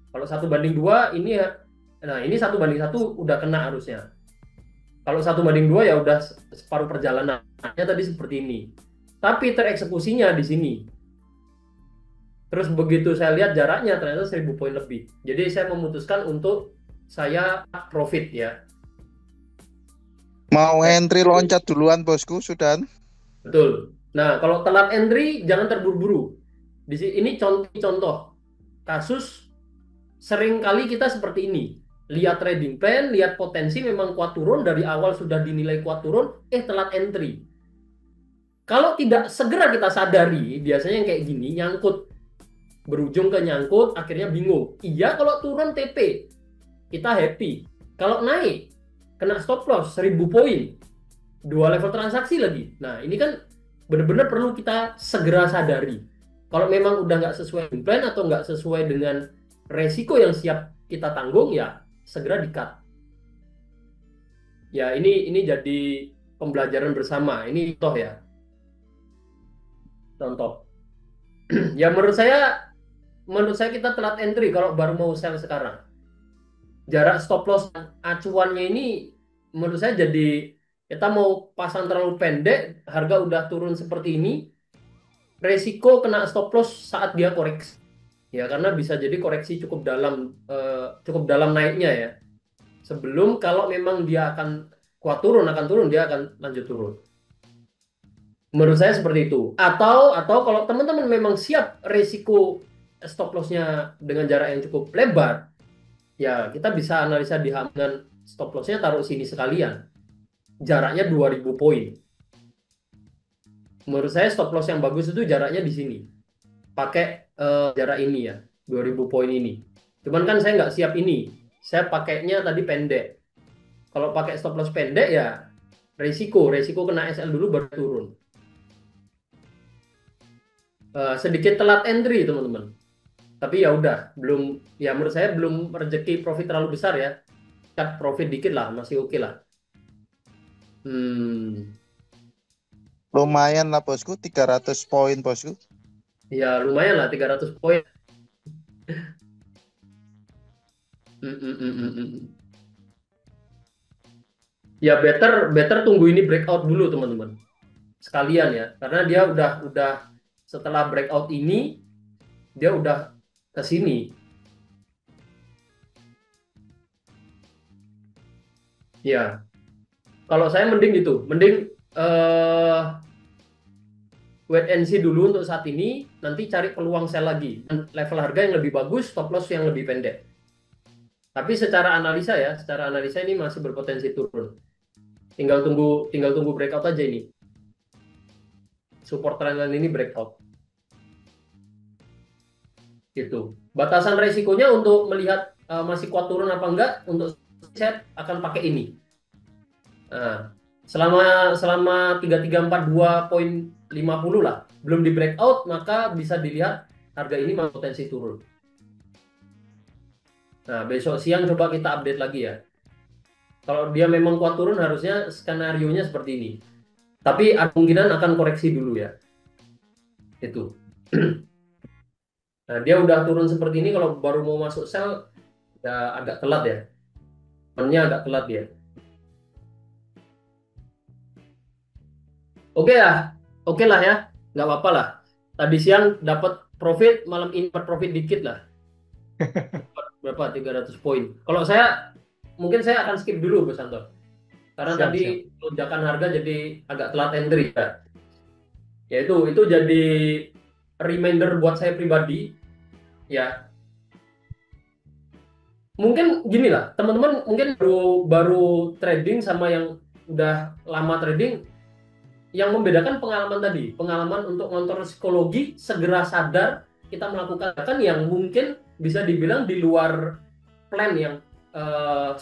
Kalau 1:2 ini ya, nah ini 1:1 udah kena harusnya. Kalau 1:2 ya udah separuh perjalanannya tadi seperti ini. Tapi tereksekusinya di sini. Terus begitu saya lihat jaraknya ternyata 1000 poin lebih. Jadi saya memutuskan untuk saya profit ya. Mau entry loncat duluan bosku, Sudan. Betul. Nah, kalau telat entry jangan terburu-buru. Di sini ini contoh kasus sering kali kita seperti ini. Lihat trading plan, lihat potensi memang kuat turun dari awal sudah dinilai kuat turun, telat entry. Kalau tidak segera kita sadari, biasanya yang kayak gini nyangkut berujung ke nyangkut, akhirnya bingung. Iya kalau turun TP, kita happy. Kalau naik, kena stop loss 1000 poin, 2 level transaksi lagi. Nah ini kan benar-benar perlu kita segera sadari. Kalau memang udah nggak sesuai dengan plan atau nggak sesuai dengan resiko yang siap kita tanggung, ya segera di-cut. Ya ini jadi pembelajaran bersama. Ini contoh ya. Contoh. Ya menurut saya kita telat entry kalau baru mau sell sekarang. Jarak stop loss acuannya ini menurut saya jadi kita mau pasang terlalu pendek, harga udah turun seperti ini, resiko kena stop loss saat dia koreksi. Ya, karena bisa jadi koreksi cukup dalam naiknya ya. Sebelum kalau memang dia akan kuat turun, dia akan lanjut turun. Menurut saya seperti itu. Atau kalau teman-teman memang siap resiko stop loss-nya dengan jarak yang cukup lebar, ya kita bisa analisa di dengan stop loss-nya taruh sini sekalian. Jaraknya 2000 poin. Menurut saya stop loss yang bagus itu jaraknya di sini. Pakai jarak ini ya, 2000 poin ini. Cuman kan saya nggak siap ini. Saya pakainya tadi pendek. Kalau pakai stop loss pendek ya resiko kena SL dulu baru turun. Sedikit telat entry teman-teman. Tapi ya udah, ya menurut saya belum rezeki profit terlalu besar ya. Cut profit dikit lah, masih oke lah. Lumayan lah bosku, 300 poin bosku. Ya lumayan lah 300 poin. Ya better tunggu ini breakout dulu teman-teman. Sekalian ya, karena dia udah setelah breakout ini dia udah ke sini. Ya. Kalau saya mending wait and see dulu untuk saat ini, nanti cari peluang sell lagi. Dan level harga yang lebih bagus, stop loss yang lebih pendek. Tapi secara analisa ini masih berpotensi turun. Tinggal tunggu breakout aja ini. Support trendline ini breakout. Gitu. Batasan resikonya untuk melihat masih kuat turun apa enggak, untuk saya akan pakai ini. Nah, selama 3342.50 lah belum di breakout, maka bisa dilihat harga ini masih potensi turun. Nah, besok siang coba kita update lagi ya. Kalau dia memang kuat turun, harusnya skenario-nya seperti ini. Tapi kemungkinan akan koreksi dulu ya. Itu. Nah, dia udah turun seperti ini, kalau baru mau masuk sell ya agak telat ya. Momennya agak telat ya. Oke lah ya, nggak apa-apa lah. Tadi siang dapat profit, malam ini dapat profit dikit lah. Berapa? 300 poin. Kalau mungkin saya akan skip dulu Bos Anton. Karena tadi lonjakan harga jadi agak telat entry ya. Ya itu jadi reminder buat saya pribadi ya. Mungkin gini lah, teman-teman mungkin baru trading sama yang udah lama trading. Yang membedakan pengalaman untuk ngontrol psikologi, segera sadar kita melakukan yang mungkin bisa dibilang di luar plan yang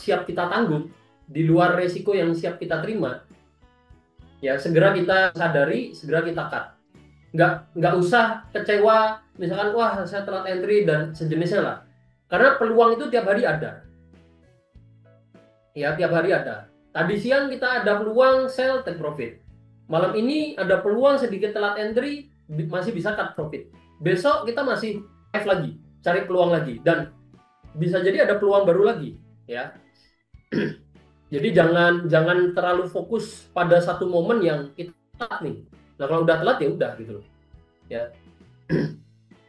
siap kita tanggung, di luar resiko yang siap kita terima. Ya segera kita sadari, segera kita cut. Nggak usah kecewa, misalkan wah saya telat entry dan sejenisnya lah. Karena peluang itu tiap hari ada. Ya tiap hari ada. Tadi siang kita ada peluang sell take profit. Malam ini ada peluang sedikit telat entry, masih bisa cut profit. Besok kita masih live lagi, cari peluang lagi, dan bisa jadi ada peluang baru lagi, ya. Jadi jangan terlalu fokus pada satu momen yang kita telat nih. Nah kalau udah telat ya udah gitu loh, ya.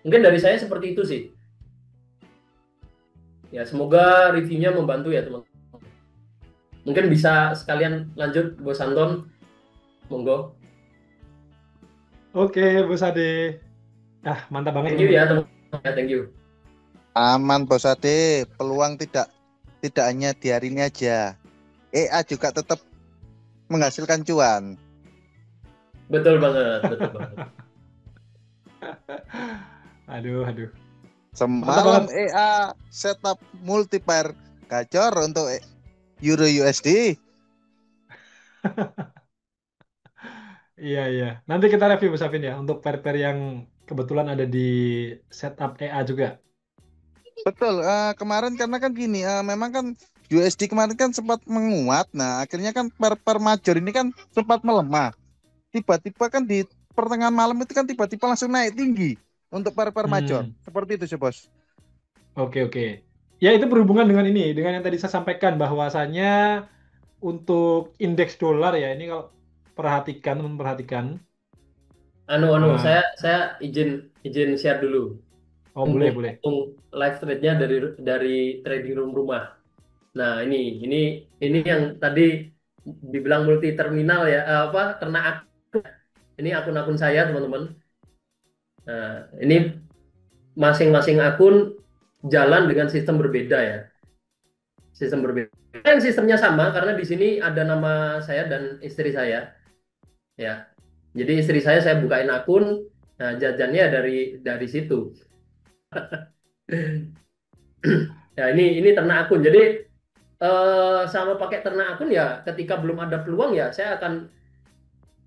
Mungkin dari saya seperti itu sih. Ya semoga reviewnya membantu ya teman-teman. Mungkin bisa sekalian lanjut Bos Anton. Monggo. Oke, Bos Ade. Mantap banget. Thank you ya, teman-teman. Thank you. Aman Bos Ade, peluang tidak hanya di hari ini aja. EA juga tetap menghasilkan cuan. Betul banget. Aduh. Semalam EA setup multiplier gacor untuk Euro USD. Iya. Nanti kita review Bos Afin ya untuk pair-pair yang kebetulan ada di setup EA juga. Betul. Kemarin karena kan gini, memang kan USD kemarin kan sempat menguat. Nah, akhirnya kan pair major ini kan sempat melemah. Tiba-tiba kan di pertengahan malam itu kan tiba-tipa langsung naik tinggi untuk pair major. Seperti itu sih, Bos. Oke. Ya, itu berhubungan dengan yang tadi saya sampaikan bahwasanya untuk indeks dolar ya, ini kalau perhatikan Nah, saya izin izin share dulu. oh boleh Mumpung boleh. live trade-nya dari trading room rumah. Nah, ini yang tadi dibilang multi terminal ya, apa kena ini akun-akun saya, teman-teman. Nah, ini masing-masing akun jalan dengan sistem berbeda ya. Sistem berbeda. Kan sistemnya sama karena di sini ada nama saya dan istri saya ya. Jadi istri saya bukain akun, nah jajannya dari situ. Ya ini ternak akun. Jadi sama pakai ternak akun ya ketika belum ada peluang ya saya akan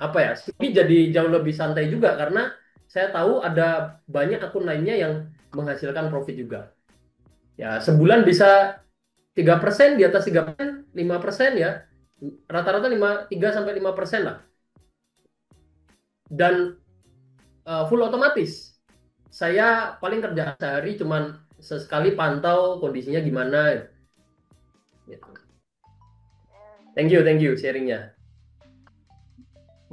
apa ya ini jadi jauh lebih santai juga karena saya tahu ada banyak akun lainnya yang menghasilkan profit juga ya sebulan bisa 3% di atas 3% 5% ya rata-rata 3 sampai 5% lah dan full otomatis saya paling kerja sehari cuman sesekali pantau kondisinya gimana gitu. Thank you sharingnya.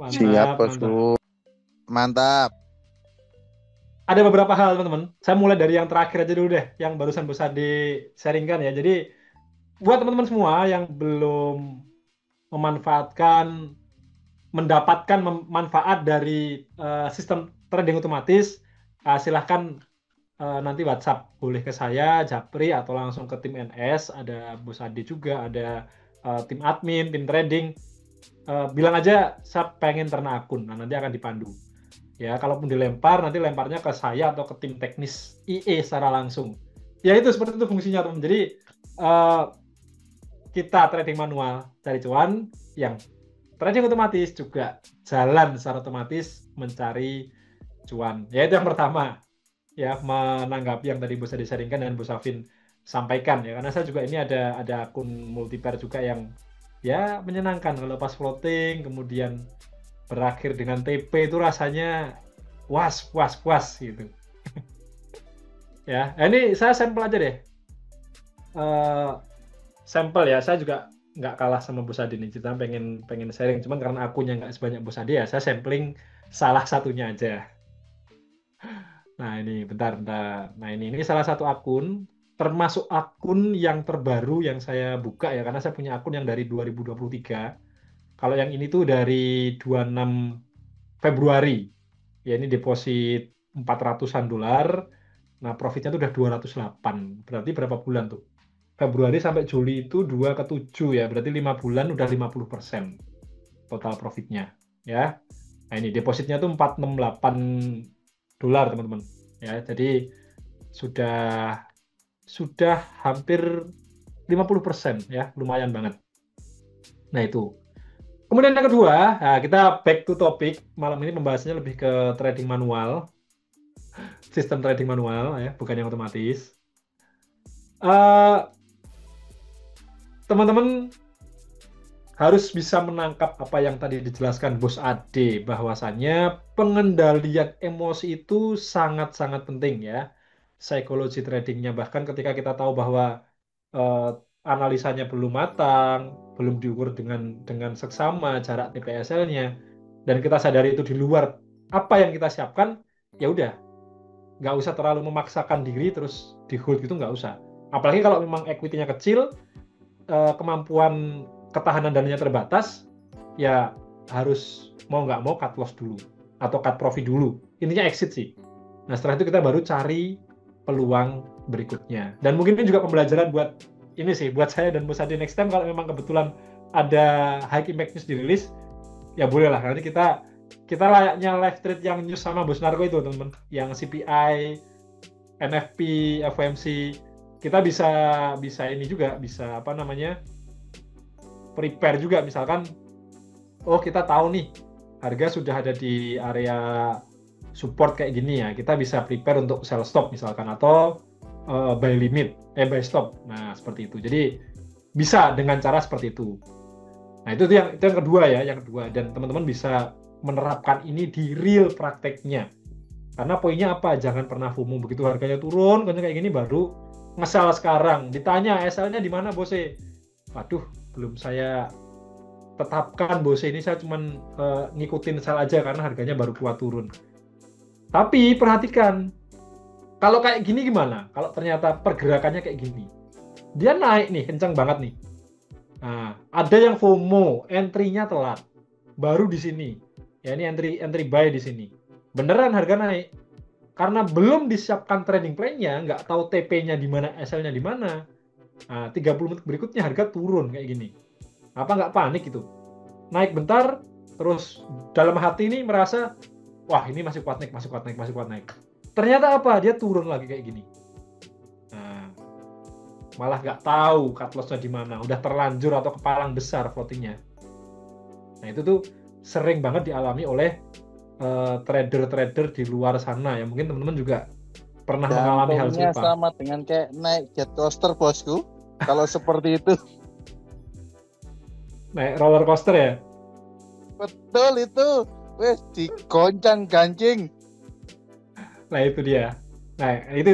Siap, Mantap, mantap. bosku. Mantap. Ada beberapa hal, teman-teman. Saya mulai dari yang terakhir aja dulu deh, yang barusan Bu Sadi sharingkan ya. Jadi, buat teman-teman semua yang belum memanfaatkan, mendapatkan manfaat dari sistem trading otomatis, silahkan nanti WhatsApp. Boleh ke saya, Japri, atau langsung ke tim NS. Ada Bu Sadi juga, ada tim admin, tim trading. Bilang aja, saya pengen ternak akun. Nah, nanti akan dipandu. Ya, kalaupun dilempar, nanti lemparnya ke saya atau ke tim teknis IE secara langsung. Ya itu seperti itu fungsinya, teman. Jadi kita trading manual cari cuan, yang trading otomatis juga jalan secara otomatis mencari cuan. Ya itu yang pertama. Ya, menanggapi yang tadi Bu Sadi sharingkan dan Bu Safin sampaikan ya, karena saya juga ini ada akun multipair juga yang ya menyenangkan kalau pas floating kemudian berakhir dengan TP itu rasanya puas gitu ya. Ini saya sampel aja deh, sampel ya. Saya juga nggak kalah sama Bu Sadi nih, kita pengen sharing, cuman karena akunnya nggak sebanyak Bu Sadi ya saya sampling salah satunya aja. Nah ini bentar. Nah ini salah satu akun, termasuk akun yang terbaru yang saya buka ya, karena saya punya akun yang dari 2023. Kalau yang ini tuh dari 26 Februari. Ya ini deposit 400-an dolar. Nah, profitnya tuh udah 208. Berarti berapa bulan tuh? Februari sampai Juli itu 2 ke 7 ya. Berarti 5 bulan udah 50% total profitnya. Ya. Nah, ini depositnya tuh 468 dolar, teman-teman. Ya, jadi sudah hampir 50% ya. Lumayan banget. Nah, itu. Kemudian yang kedua, nah kita back to topic. Malam ini pembahasannya lebih ke trading manual. Sistem trading manual ya, bukan yang otomatis. Teman-teman harus bisa menangkap apa yang tadi dijelaskan Bos Ade, bahwasannya pengendalian emosi itu sangat-sangat penting ya. Psikologi tradingnya, bahkan ketika kita tahu bahwa analisanya belum matang, belum diukur dengan seksama jarak TPSL-nya, dan kita sadari itu di luar apa yang kita siapkan, ya udah, nggak usah terlalu memaksakan diri terus di hold gitu, nggak usah. Apalagi kalau memang equity-nya kecil, kemampuan ketahanan dananya terbatas, ya harus mau nggak mau cut loss dulu atau cut profit dulu. Intinya exit sih. Nah setelah itu kita baru cari peluang berikutnya. Dan mungkin ini juga pembelajaran buat ini sih, buat saya dan Bu Sadi next time kalau memang kebetulan ada high impact news dirilis, ya boleh lah. Nanti kita layaknya live trade yang news sama Bos Narko itu, teman-teman. Yang CPI, NFP, FOMC, kita bisa ini juga, bisa apa namanya, prepare juga. Misalkan, oh kita tahu nih harga sudah ada di area support kayak gini ya, kita bisa prepare untuk sell stop misalkan, atau buy limit, buy stop. Nah seperti itu. Jadi bisa dengan cara seperti itu. Nah itu yang kedua ya, yang kedua. Dan teman-teman bisa menerapkan ini di real prakteknya. Karena poinnya apa? Jangan pernah FOMO begitu harganya turun, kayak gini baru nge-sell sekarang. Ditanya SL-nya di mana, Bose? Waduh, belum saya tetapkan Bose ini saya cuman ngikutin sell aja karena harganya baru kuat turun. Tapi perhatikan, kalau kayak gini gimana? Kalau ternyata pergerakannya kayak gini, dia naik nih, kencang banget nih. Nah, ada yang FOMO, entry-nya telat, baru di sini. Ya ini entry buy di sini. Beneran harga naik. Karena belum disiapkan trading plan-nya, nggak tahu TP-nya di mana, SL-nya di mana. Nah, 30 menit berikutnya harga turun kayak gini. Apa nggak panik itu? Naik bentar, terus dalam hati ini merasa, wah ini masih kuat naik, masih kuat naik. Ternyata apa? Dia turun lagi kayak gini. Nah, malah nggak tahu cut loss-nya di mana. Udah terlanjur atau kepalang besar floating-nya. Nah itu tuh sering banget dialami oleh trader-trader di luar sana. Ya mungkin teman-teman juga pernah mengalami hal Jantungnya serupa. sama dengan kayak naik jet coaster bosku. Kalau seperti itu. Naik roller coaster ya. Betul itu. Wes digoncang gancing. Nah itu dia. Nah itu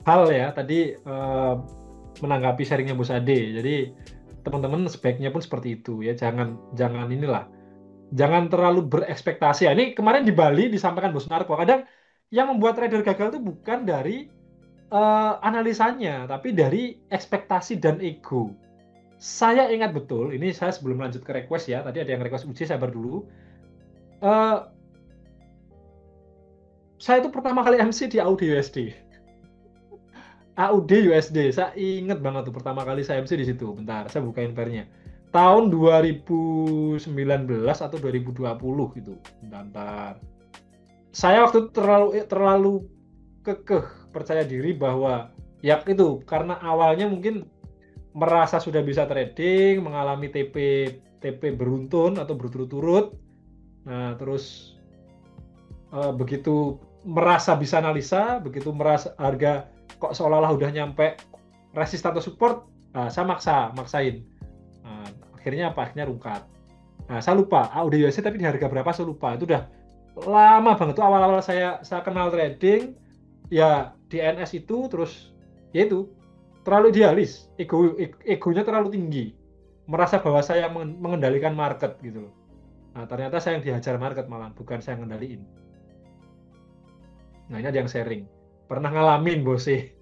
hal ya tadi menanggapi sharingnya Bos Ade. Jadi teman-teman sebaiknya pun seperti itu ya. Jangan inilah. Jangan terlalu berekspektasi. Ya, ini kemarin di Bali disampaikan Bos Narko. Kadang yang membuat trader gagal itu bukan dari analisanya, tapi dari ekspektasi dan ego. Saya ingat betul, ini saya sebelum lanjut ke request ya, tadi ada yang request uji, sabar dulu. Saya itu pertama kali MC di AUD USD. AUD USD, saya ingat banget tuh pertama kali saya MC di situ. Bentar, saya bukain pairnya. Tahun 2019 atau 2020 gitu. Bentar. Saya waktu itu terlalu kekeh percaya diri bahwa ya itu karena awalnya mungkin merasa sudah bisa trading, mengalami TP beruntun atau berturut-turut. Nah, terus begitu merasa bisa analisa, begitu merasa harga kok seolah-olah udah nyampe resist atau support, saya maksain. Nah, akhirnya apa? Akhirnya rungkat. Nah, saya lupa, AUD USD tapi di harga berapa saya lupa. Itu udah lama banget tuh awal-awal saya kenal trading, ya di NS itu terus ya itu terlalu idealis, egonya terlalu tinggi, merasa bahwa saya mengendalikan market gitu loh. Nah ternyata saya yang dihajar market malah, bukan saya yang ngendaliin. Nah ini ada yang sharing, pernah ngalamin Bose.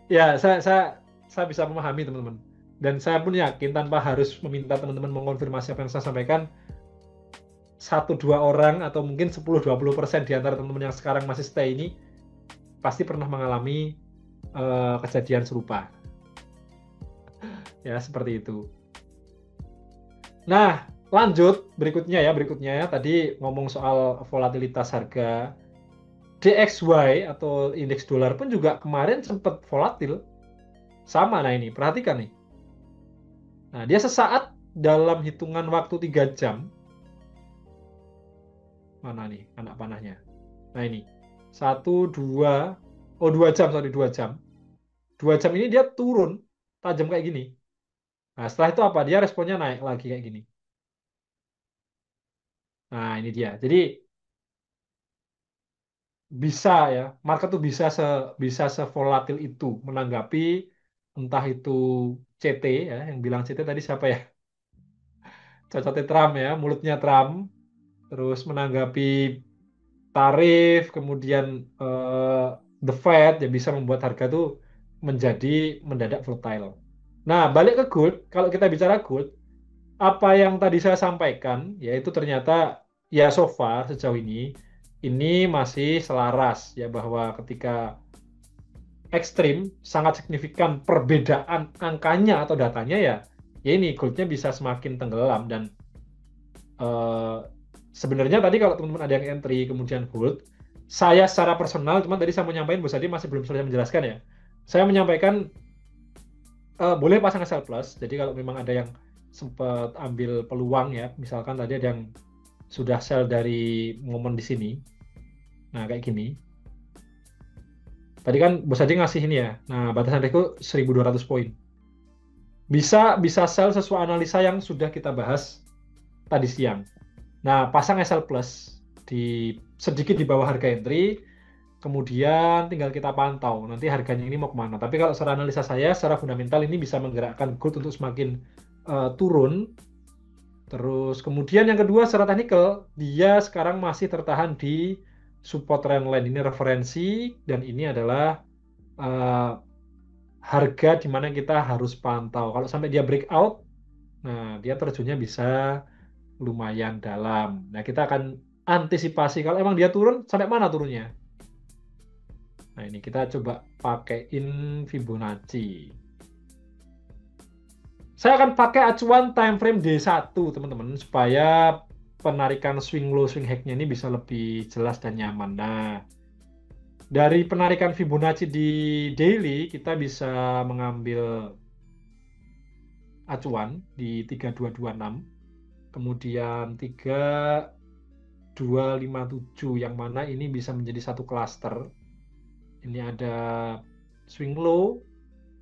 Ya saya bisa memahami teman-teman, dan saya pun yakin tanpa harus meminta teman-teman mengonfirmasi apa yang saya sampaikan, 1-2 orang atau mungkin 10-20% di antara teman-teman yang sekarang masih stay ini pasti pernah mengalami kejadian serupa. Ya, seperti itu. Nah, lanjut berikutnya ya. Tadi ngomong soal volatilitas harga. DXY atau indeks dolar pun juga kemarin sempat volatil. Sama, nah ini, perhatikan nih. Nah, dia sesaat dalam hitungan waktu 3 jam. Mana nih anak panahnya? Nah ini, 2 jam, 2 jam. 2 jam ini dia turun tajam kayak gini. Nah, setelah itu apa? Dia responnya naik lagi kayak gini. Nah, ini dia. Jadi bisa ya, market tuh bisa sevolatil itu menanggapi entah itu CT ya, yang bilang CT tadi siapa ya? Cocoknya Trump ya, mulutnya Trump, terus menanggapi tarif, kemudian the Fed ya bisa membuat harga tuh menjadi mendadak volatile. Nah, balik ke gold, kalau kita bicara gold, apa yang tadi saya sampaikan, yaitu ternyata ya so far sejauh ini masih selaras ya bahwa ketika ekstrim sangat signifikan perbedaan angkanya atau datanya ya ini goldnya bisa semakin tenggelam dan sebenarnya tadi kalau teman-teman ada yang entry kemudian hold, saya secara personal cuma tadi saya mau nyampaikan Bos Adi masih belum selesai menjelaskan ya. Saya menyampaikan boleh pasang sell plus. Jadi kalau memang ada yang sempat ambil peluang ya, misalkan tadi ada yang sudah sell dari momen di sini. Nah, kayak gini. Tadi kan Bos Adi ngasih ini ya. Nah, batasan resiko 1.200 poin. Bisa sell sesuai analisa yang sudah kita bahas tadi siang. Nah, pasang SL plus di sedikit di bawah harga entry, kemudian tinggal kita pantau nanti harganya ini mau kemana. Tapi kalau secara analisa saya, secara fundamental ini bisa menggerakkan gold untuk semakin turun. Terus kemudian yang kedua secara technical, dia sekarang masih tertahan di support trendline. Ini referensi dan ini adalah eh, harga di mana kita harus pantau. Kalau sampai dia breakout, nah dia terjunnya bisa lumayan dalam. Nah, kita akan antisipasi kalau emang dia turun sampai mana turunnya. Nah, ini kita coba pakaiin Fibonacci. Saya akan pakai acuan time frame D1, teman-teman, supaya penarikan swing low, swing high-nya ini bisa lebih jelas dan nyaman. Nah, dari penarikan Fibonacci di daily, kita bisa mengambil acuan di 3226, kemudian 3257, yang mana ini bisa menjadi satu cluster. Ini ada swing low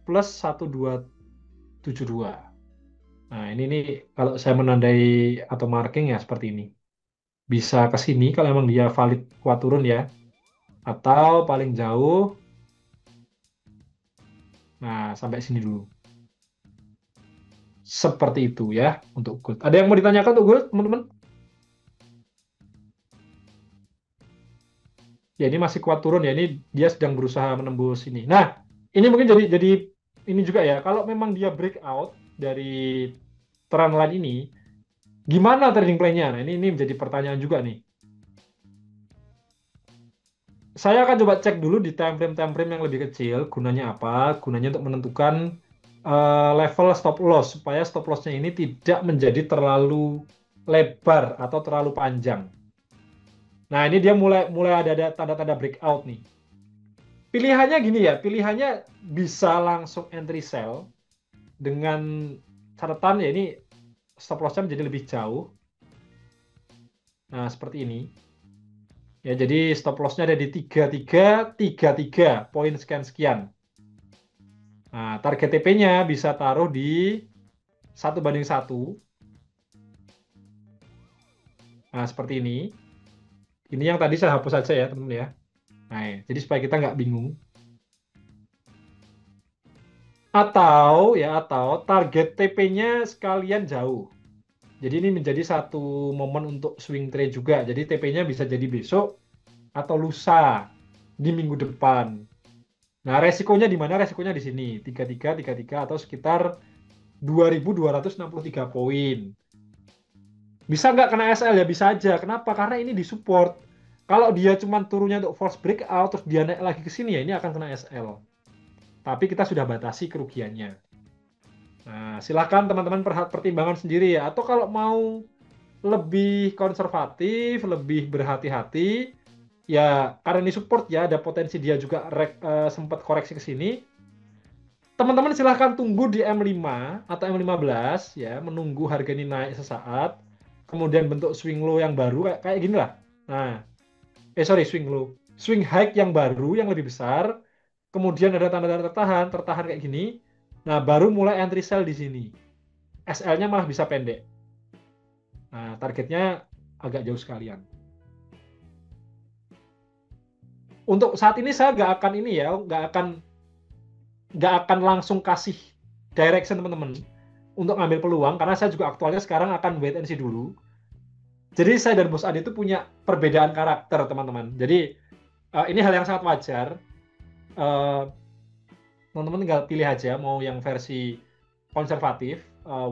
plus 1272. Nah, ini nih kalau saya menandai atau marking ya seperti ini. Bisa ke sini kalau emang dia valid kuat turun ya. Atau paling jauh, nah sampai sini dulu. Seperti itu ya untuk gold. Ada yang mau ditanyakan untuk gold, teman-teman? Ya ini masih kuat turun ya. Ini dia sedang berusaha menembus ini. Nah, ini mungkin jadi ini juga ya. Kalau memang dia breakout dari trend line ini, gimana trading plan-nya? Nah, ini menjadi pertanyaan juga nih. Saya akan coba cek dulu di time frame yang lebih kecil. Gunanya apa? Gunanya untuk menentukan level stop loss supaya stop loss-nya ini tidak menjadi terlalu lebar atau terlalu panjang. Nah, ini dia mulai ada tanda-tanda breakout nih. Pilihannya gini ya, pilihannya bisa langsung entry sell dengan catatan ya ini stop loss-nya menjadi lebih jauh. Nah, seperti ini. Ya, jadi stop loss-nya ada di 3333 poin sekian-sekian. Nah, target TP-nya bisa taruh di 1:1. Nah, seperti ini. Ini yang tadi saya hapus saja ya, teman-teman ya. Nah, jadi supaya kita nggak bingung. Atau target TP-nya sekalian jauh. Jadi ini menjadi satu momen untuk swing trade juga. Jadi TP-nya bisa jadi besok atau lusa di minggu depan. Nah, resikonya di mana? Resikonya di sini, 3333 atau sekitar 2.263 poin. Bisa nggak kena SL ya? Bisa aja. Kenapa? Karena ini disupport. Kalau dia cuma turunnya untuk force breakout, terus dia naik lagi ke sini ya, ini akan kena SL. Tapi kita sudah batasi kerugiannya. Nah, silahkan teman-teman pertimbangan sendiri ya. Atau kalau mau lebih konservatif, lebih berhati-hati, ya karena ini support ya, ada potensi dia juga sempat koreksi ke sini. Teman-teman silahkan tunggu di M5 atau M15 ya, menunggu harga ini naik sesaat, kemudian bentuk swing low yang baru kayak gini lah. Nah, swing low, swing high yang baru yang lebih besar, kemudian ada tanda-tanda tertahan kayak gini. Nah, baru mulai entry sell di sini. SL-nya malah bisa pendek. Nah, targetnya agak jauh sekalian. Untuk saat ini saya nggak akan ini ya, nggak akan langsung kasih direction teman-teman untuk ngambil peluang karena saya juga aktualnya sekarang akan wait and see dulu. Jadi saya dan Bos Adi itu punya perbedaan karakter teman-teman. Jadi ini hal yang sangat wajar. Teman-teman tinggal pilih aja mau yang versi konservatif,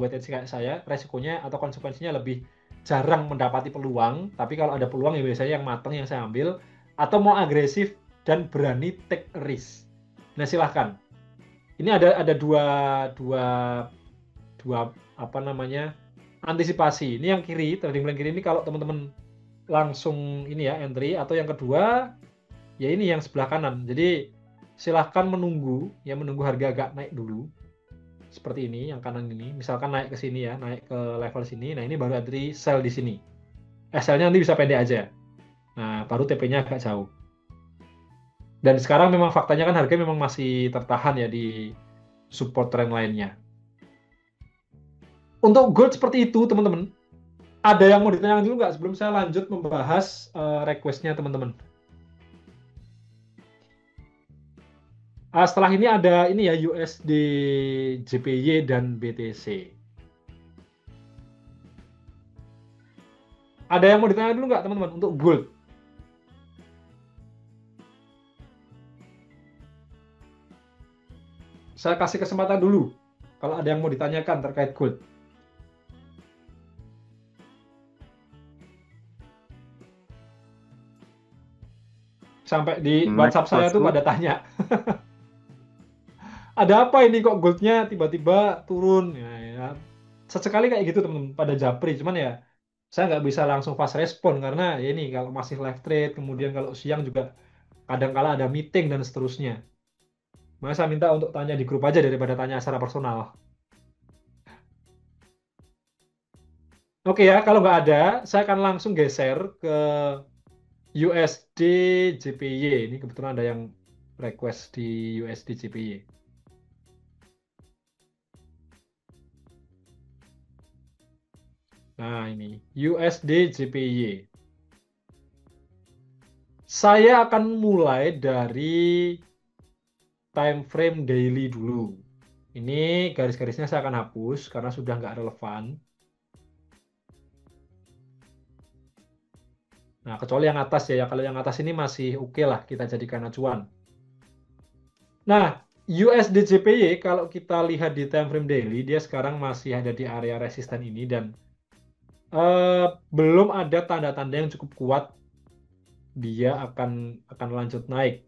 wait and see kayak saya, resikonya atau konsekuensinya lebih jarang mendapati peluang. Tapi kalau ada peluang ya biasanya yang matang yang saya ambil. Atau mau agresif dan berani take risk. Nah silahkan. Ini ada dua apa namanya antisipasi. Ini yang kiri, trading plan kiri ini kalau teman-teman langsung ini ya entry, atau yang kedua ya ini yang sebelah kanan. Jadi silahkan menunggu harga agak naik dulu. Seperti ini yang kanan ini. Misalkan naik ke sini ya, naik ke level sini. Nah, ini baru entry sell di sini. SL-nya nanti bisa pendek aja. Nah, baru TP-nya agak jauh. Dan sekarang memang faktanya kan harga memang masih tertahan ya di support trend lainnya. Untuk gold seperti itu, teman-teman. Ada yang mau ditanyakan dulu nggak sebelum saya lanjut membahas request-nya, teman-teman? Setelah ini ada ini ya USD, JPY, dan BTC. Ada yang mau ditanya dulu nggak teman-teman untuk gold? Saya kasih kesempatan dulu kalau ada yang mau ditanyakan terkait gold. Sampai di Next WhatsApp saya tuh bosku. pada tanya, ada apa ini kok goldnya tiba-tiba turun? Ya, sesekali kayak gitu teman-teman, pada japri. Cuman ya saya nggak bisa langsung fast respon karena ya ini kalau masih live trade, kemudian kalau siang juga kadang-kala ada meeting dan seterusnya. Makanya saya minta untuk tanya di grup aja daripada tanya secara personal. Oke ya, kalau nggak ada, saya akan langsung geser ke USD JPY. Ini kebetulan ada yang request di USD JPY. Nah, ini USD JPY. Saya akan mulai dari time frame daily dulu. Ini garis-garisnya saya akan hapus karena sudah nggak relevan. Nah, kecuali yang atas ya. Kalau yang atas ini masih oke lah kita jadikan acuan. Nah, USD JPY kalau kita lihat di time frame daily, dia sekarang masih ada di area resisten ini dan belum ada tanda-tanda yang cukup kuat dia akan lanjut naik.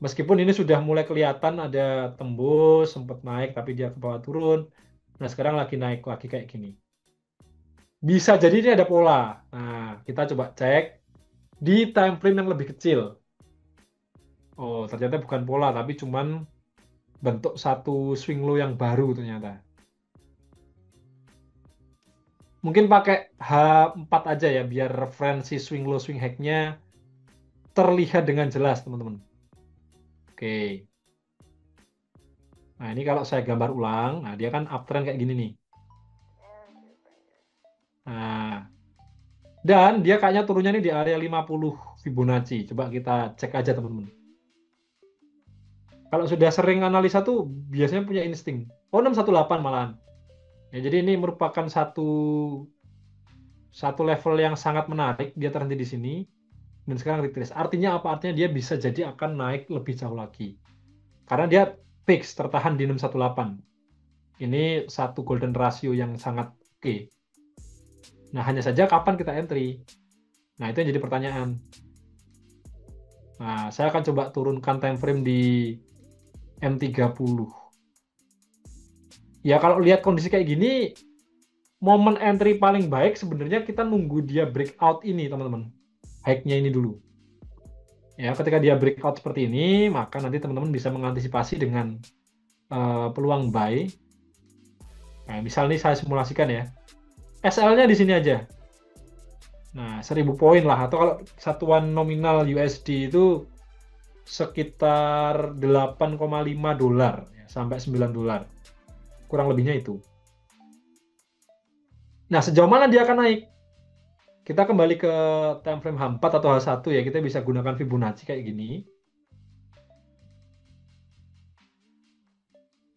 Meskipun ini sudah mulai kelihatan ada tembus, sempat naik tapi dia ke bawah turun. Nah, sekarang lagi naik lagi kayak gini. Bisa jadi ini ada pola. Nah, kita coba cek di time frame yang lebih kecil. Oh, ternyata bukan pola tapi cuman bentuk satu swing low yang baru ternyata. Mungkin pakai H4 aja ya biar referensi swing low swing high-nya terlihat dengan jelas teman-teman. Oke. Nah, ini kalau saya gambar ulang, nah dia kan uptrend kayak gini nih. Nah, dan dia kayaknya turunnya nih di area 50 Fibonacci. Coba kita cek aja teman-teman. Kalau sudah sering analisa tuh biasanya punya insting. Oh, 618 malahan. Ya, jadi ini merupakan satu level yang sangat menarik. Dia terhenti di sini dan sekarang retrace. Artinya apa? Artinya dia bisa jadi akan naik lebih jauh lagi. Karena dia fix tertahan di 618. Ini satu golden ratio yang sangat oke. Nah, hanya saja kapan kita entry? Nah, itu yang jadi pertanyaan. Nah, saya akan coba turunkan time frame di M30. Ya, kalau lihat kondisi kayak gini, momen entry paling baik sebenarnya kita nunggu dia breakout ini, teman-teman. High-nya ini dulu. Ya, ketika dia breakout seperti ini, maka nanti teman-teman bisa mengantisipasi dengan peluang buy. Nah, misal nih saya simulasikan ya. SL-nya di sini aja. Nah, 1000 poin lah. Atau kalau satuan nominal USD itu sekitar 8,5 dolar ya, sampai 9 dolar. Kurang lebihnya itu. Nah, sejauh mana dia akan naik? Kita kembali ke time frame H4 atau H1 ya. Kita bisa gunakan Fibonacci kayak gini.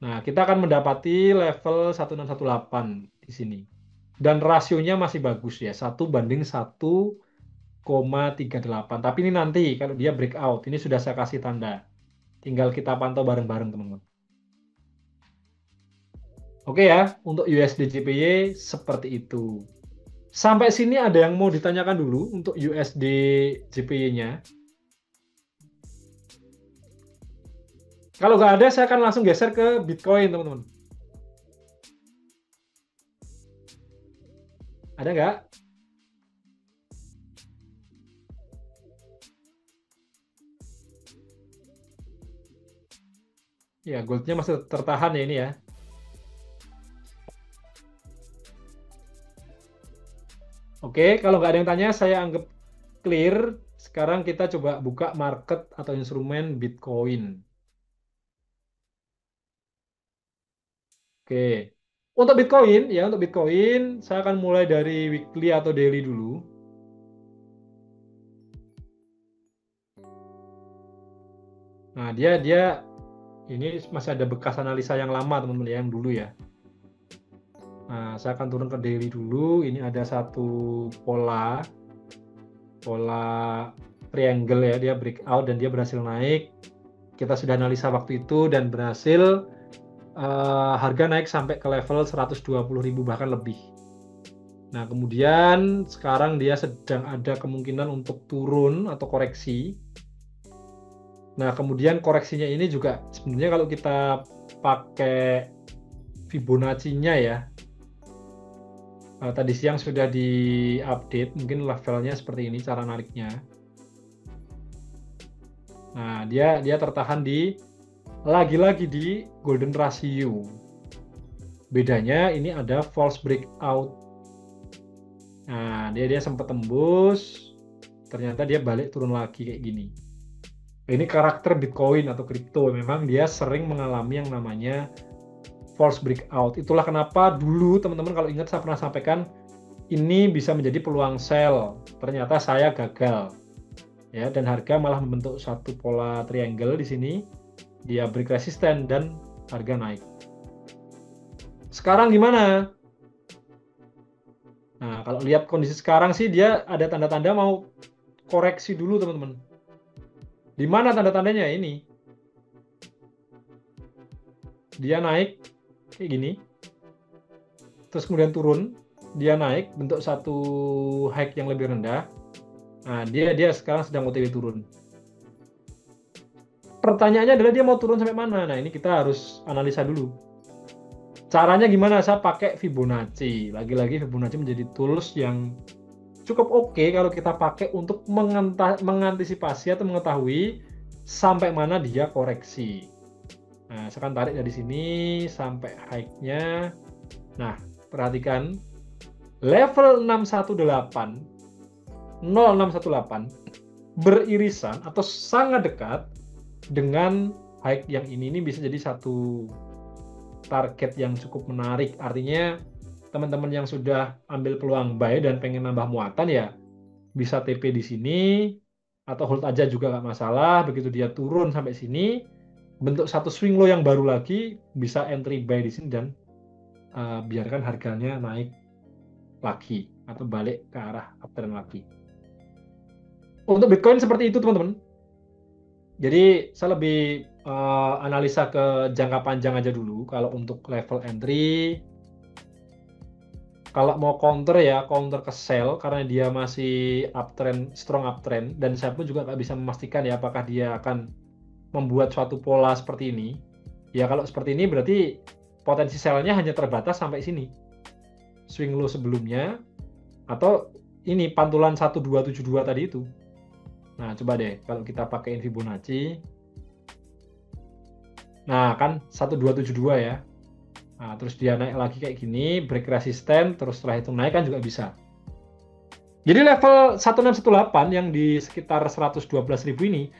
Nah, kita akan mendapati level 1618 di sini. Dan rasionya masih bagus ya. 1:1,38. Tapi ini nanti kalau dia breakout. Ini sudah saya kasih tanda. Tinggal kita pantau bareng-bareng teman-teman. Oke ya, untuk USD JPY seperti itu. Sampai sini ada yang mau ditanyakan dulu untuk USD JPY-nya. Kalau nggak ada, saya akan langsung geser ke Bitcoin, teman-teman. Ada nggak? Ya, goldnya masih tertahan ya ini ya. Oke, kalau nggak ada yang tanya, saya anggap clear. Sekarang kita coba buka market atau instrumen Bitcoin. Oke, untuk Bitcoin, saya akan mulai dari weekly atau daily dulu. Nah, dia ini masih ada bekas analisa yang lama teman-teman ya, yang dulu ya. Nah, saya akan turun ke daily dulu. Ini ada satu pola triangle ya, dia breakout dan dia berhasil naik. Kita sudah analisa waktu itu dan berhasil harga naik sampai ke level 120.000 bahkan lebih. Nah, kemudian sekarang dia sedang ada kemungkinan untuk turun atau koreksi. Nah, kemudian koreksinya ini juga sebenarnya kalau kita pakai Fibonacci-nya ya, tadi siang sudah di-update, mungkin levelnya seperti ini cara nariknya. Nah, dia tertahan lagi-lagi di golden ratio. Bedanya ini ada false breakout. Nah, dia sempat tembus, ternyata dia balik turun lagi kayak gini. Ini karakter Bitcoin atau kripto, memang dia sering mengalami yang namanya false breakout. Itulah kenapa dulu teman-teman kalau ingat saya pernah sampaikan ini bisa menjadi peluang sell. Ternyata saya gagal. Ya, dan harga malah membentuk satu pola triangle di sini. Dia break resisten dan harga naik. Sekarang gimana? Nah, kalau lihat kondisi sekarang sih dia ada tanda-tanda mau koreksi dulu teman-teman. Di mana tanda-tandanya ini? Dia naik kayak gini. Terus kemudian turun, dia naik bentuk satu high yang lebih rendah. Nah, dia sekarang sedang OTW turun. Pertanyaannya adalah dia mau turun sampai mana? Nah, ini kita harus analisa dulu. Caranya gimana? Saya pakai Fibonacci. Lagi-lagi Fibonacci menjadi tools yang cukup oke kalau kita pakai untuk mengantisipasi atau mengetahui sampai mana dia koreksi. Nah, saya akan tarik dari sini sampai high-nya. Nah, perhatikan level 0618 beririsan atau sangat dekat dengan high yang ini bisa jadi satu target yang cukup menarik. Artinya teman-teman yang sudah ambil peluang buy dan pengen nambah muatan ya bisa TP di sini atau hold aja juga nggak masalah. Begitu dia turun sampai sini bentuk satu swing low yang baru lagi bisa entry buy di sini dan biarkan harganya naik lagi atau balik ke arah uptrend lagi. Untuk Bitcoin seperti itu teman-teman. Jadi saya lebih analisa ke jangka panjang aja dulu. Kalau untuk level entry, kalau mau counter ya counter ke sell karena dia masih uptrend, strong uptrend, dan saya pun juga nggak bisa memastikan ya apakah dia akan membuat suatu pola seperti ini. Ya kalau seperti ini berarti potensi sellnya hanya terbatas sampai sini. Swing low sebelumnya atau ini pantulan 1272 tadi itu. Nah, coba deh kalau kita pakai Fibonacci. Nah, kan 1272 ya. Nah, terus dia naik lagi kayak gini, break resisten, terus setelah itu naik kan juga bisa. Jadi level 1618 yang di sekitar 112.000 ini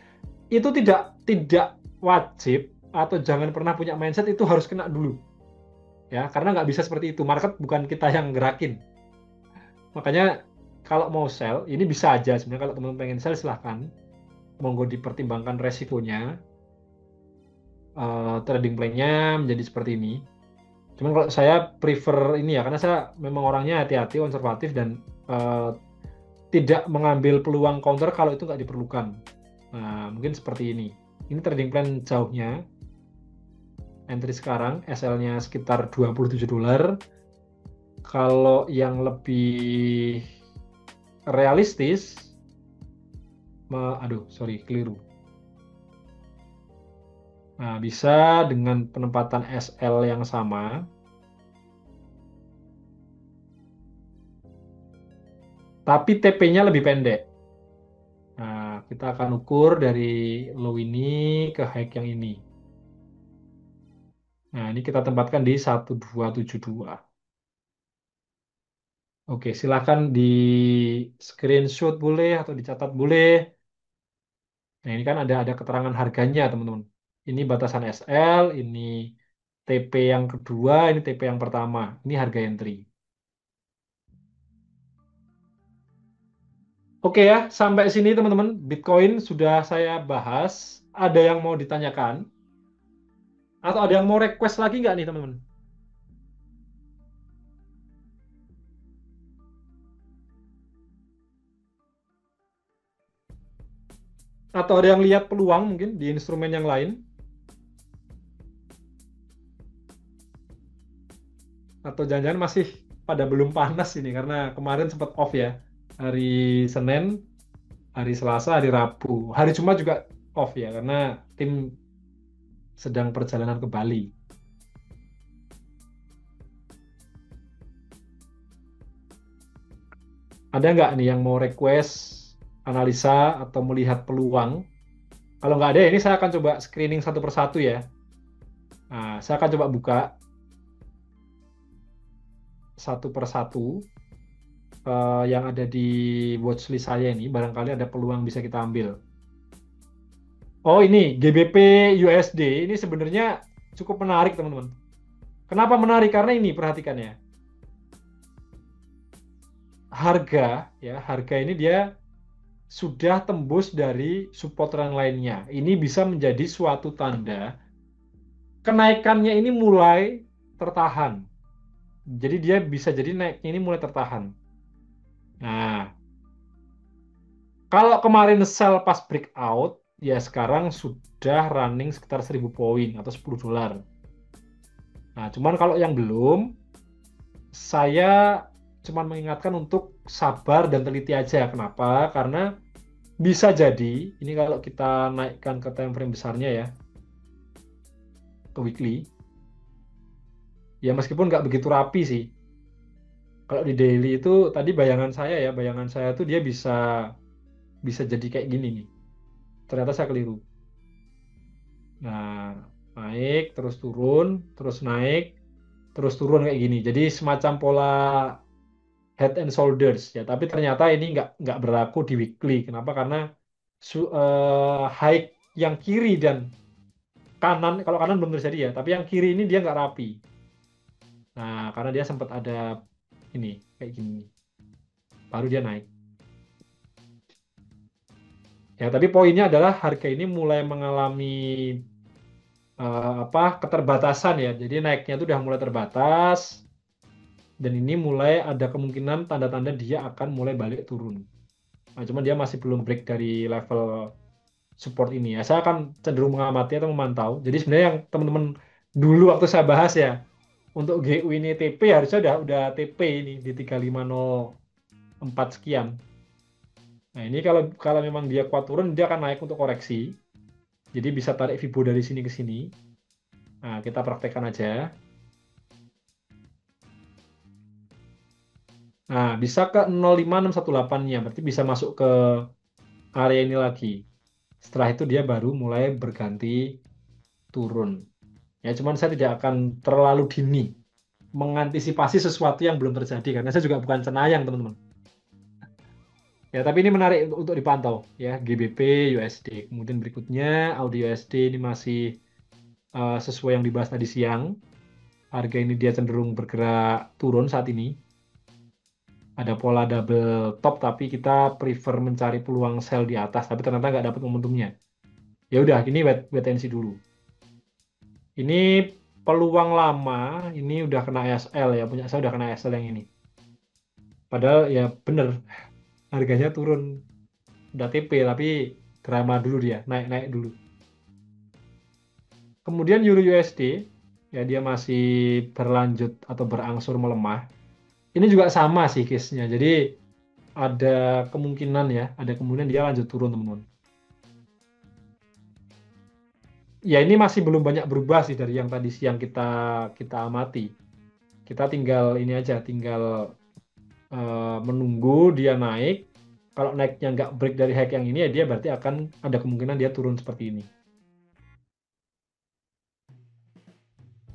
itu tidak wajib atau jangan pernah punya mindset itu harus kena dulu. Ya, karena nggak bisa seperti itu. Market bukan kita yang gerakin. Makanya kalau mau sell, ini bisa aja sebenarnya kalau teman-teman pengen sell silahkan. Monggo dipertimbangkan resikonya. Trading plan-nya menjadi seperti ini. Cuman kalau saya prefer ini ya, karena saya memang orangnya hati-hati, konservatif, dan tidak mengambil peluang counter kalau itu nggak diperlukan. Nah, mungkin seperti ini. Ini trading plan jauhnya. Entry sekarang, SL-nya sekitar $27. Kalau yang lebih realistis, keliru. Nah, bisa dengan penempatan SL yang sama. Tapi TP-nya lebih pendek. Nah, kita akan ukur dari low ini ke high yang ini. Nah, ini kita tempatkan di 1272. Oke, silakan di screenshot boleh atau dicatat boleh. Nah, ini kan ada keterangan harganya, teman-teman. Ini batasan SL, ini TP yang kedua, ini TP yang pertama. Ini harga entry. Oke ya, sampai sini teman-teman. Bitcoin sudah saya bahas. Ada yang mau ditanyakan? Atau ada yang mau request lagi nggak nih, teman-teman? Atau ada yang lihat peluang mungkin di instrumen yang lain? Atau jangan-jangan masih pada belum panas ini karena kemarin sempat off ya. Hari Senin, hari Selasa, hari Rabu. Hari Jumat juga off ya karena tim sedang perjalanan ke Bali. Ada nggak nih yang mau request analisa atau melihat peluang? Kalau nggak ada, ini saya akan coba screening satu persatu ya. Nah, saya akan coba buka satu persatu yang ada di watchlist saya ini. Barangkali ada peluang bisa kita ambil. Oh ini, GBP USD. Ini sebenarnya cukup menarik teman-teman. Kenapa menarik? Karena ini perhatikan ya. Harga ini dia sudah tembus dari support trend lainnya. Ini bisa menjadi suatu tanda kenaikannya ini mulai tertahan. Jadi dia bisa jadi naiknya ini mulai tertahan. Nah, kalau kemarin sell pas breakout, ya sekarang sudah running sekitar 1000 poin atau 10 dolar. Nah, cuman kalau yang belum, saya cuman mengingatkan untuk sabar dan teliti aja. Kenapa? Karena bisa jadi, ini kalau kita naikkan ke time frame besarnya ya, ke weekly, ya meskipun nggak begitu rapi sih. Kalau di daily itu, tadi bayangan saya tuh dia bisa jadi kayak gini nih. Ternyata saya keliru. Nah, naik, terus turun, terus naik, terus turun kayak gini. Jadi semacam pola head and shoulders ya. Tapi ternyata ini nggak berlaku di weekly. Kenapa? Karena high yang kiri dan kanan, kalau kanan belum terjadi ya, tapi yang kiri ini dia nggak rapi. Nah, karena dia sempat ada ini kayak gini, baru dia naik. Ya, tapi poinnya adalah harga ini mulai mengalami keterbatasan ya. Jadi naiknya itu udah mulai terbatas dan ini mulai ada kemungkinan tanda-tanda dia akan mulai balik turun. Nah, cuman dia masih belum break dari level support ini ya. Saya akan cenderung mengamati atau memantau. Jadi sebenarnya yang teman-teman dulu waktu saya bahas ya, untuk GU ini TP harusnya udah TP ini di 3504 sekian. Nah, ini kalau memang dia kuat turun, dia akan naik untuk koreksi. Jadi bisa tarik Fibo dari sini ke sini. Nah, kita praktekkan aja. Nah, bisa ke 05618-nya, berarti bisa masuk ke area ini lagi. Setelah itu dia baru mulai berganti turun. Ya, cuman saya tidak akan terlalu dini mengantisipasi sesuatu yang belum terjadi karena saya juga bukan cenayang, teman-teman. Ya, tapi ini menarik untuk dipantau ya, GBP USD. Kemudian berikutnya Audi USD ini masih sesuai yang dibahas tadi siang. Harga ini dia cenderung bergerak turun saat ini. Ada pola double top tapi kita prefer mencari peluang sell di atas tapi ternyata nggak dapat momentumnya. Ya udah, ini wait and see dulu. Ini peluang lama, ini udah kena SL ya, punya saya udah kena SL yang ini. Padahal ya bener, harganya turun, udah TP tapi drama dulu dia, naik-naik dulu. Kemudian Euro USD, ya dia masih berlanjut atau berangsur melemah. Ini juga sama sih case-nya, jadi ada kemungkinan dia lanjut turun teman-teman. Ya ini masih belum banyak berubah sih dari yang tadi siang kita amati. Kita tinggal ini aja, tinggal menunggu dia naik. Kalau naiknya nggak break dari high yang ini ya dia berarti akan ada kemungkinan dia turun seperti ini.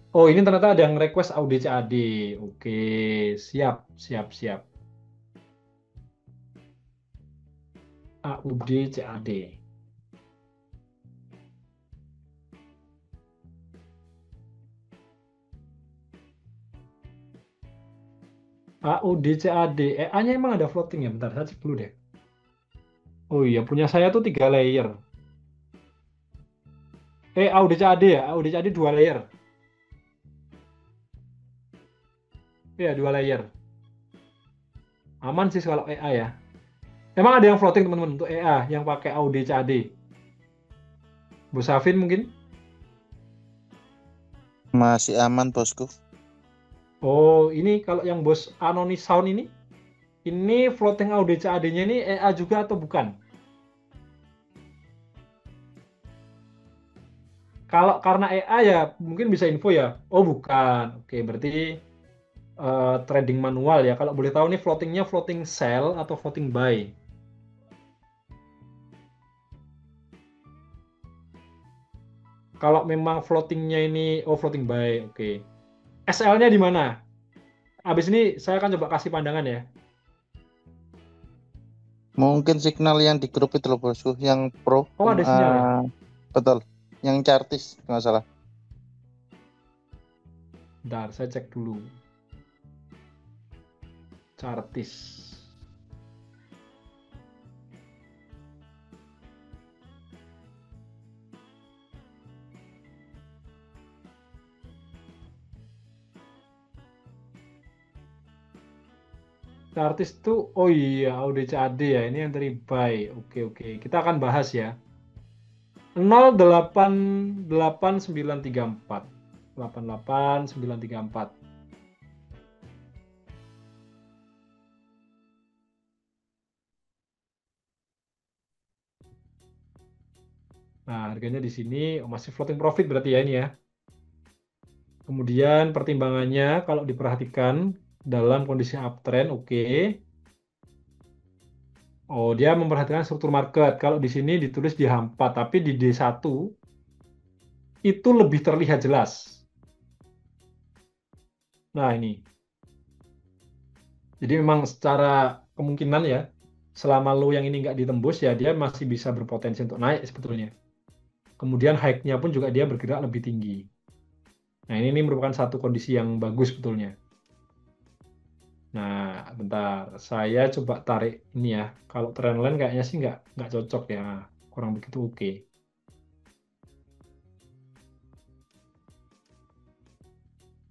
Oh ini ternyata ada yang request AUD-CAD. Oke, siap. AUD-CAD. AUD-CAD. EA-nya emang ada floating ya? Bentar, saya cek dulu deh. Oh iya, punya saya tuh 3 layer. AUD-CAD ya? AUD-CAD 2 layer. Iya, 2 layer. Aman sih kalau EA ya. Emang ada yang floating teman-teman untuk EA yang pakai AUD-CAD. Bos Afin mungkin? Masih aman bosku. Oh, ini kalau yang bos Anoni Sound ini floating AUD-CAD-nya ini EA juga atau bukan? Kalau karena EA ya mungkin bisa info ya. Oh, bukan. Oke, berarti trading manual ya. Kalau boleh tahu nih floatingnya floating sell atau floating buy? Kalau memang floatingnya ini, oh floating buy, oke. SL-nya di mana? Habis ini saya akan coba kasih pandangan ya. Mungkin signal yang di grup itu loh bosku, yang pro. Oh, ada sinyal ya? Betul. Yang chartis nggak salah. Bentar, saya cek dulu. Chartis. Chartis tuh, oh iya, AUD-CAD ya. Ini yang dari buy. Oke. Kita akan bahas ya. 088934. 88934. Nah, harganya di sini masih floating profit berarti ya ini ya. Kemudian pertimbangannya kalau diperhatikan dalam kondisi uptrend, oke. Oh, dia memperhatikan struktur market. Kalau di sini ditulis di H4, tapi di D1 itu lebih terlihat jelas. Nah, ini. Jadi memang secara kemungkinan ya, selama low yang ini nggak ditembus ya dia masih bisa berpotensi untuk naik sebetulnya. Kemudian high-nya pun juga dia bergerak lebih tinggi. Nah, ini merupakan satu kondisi yang bagus sebetulnya. Nah, bentar. Saya coba tarik ini ya. Kalau trendline kayaknya sih nggak cocok ya. Kurang begitu oke.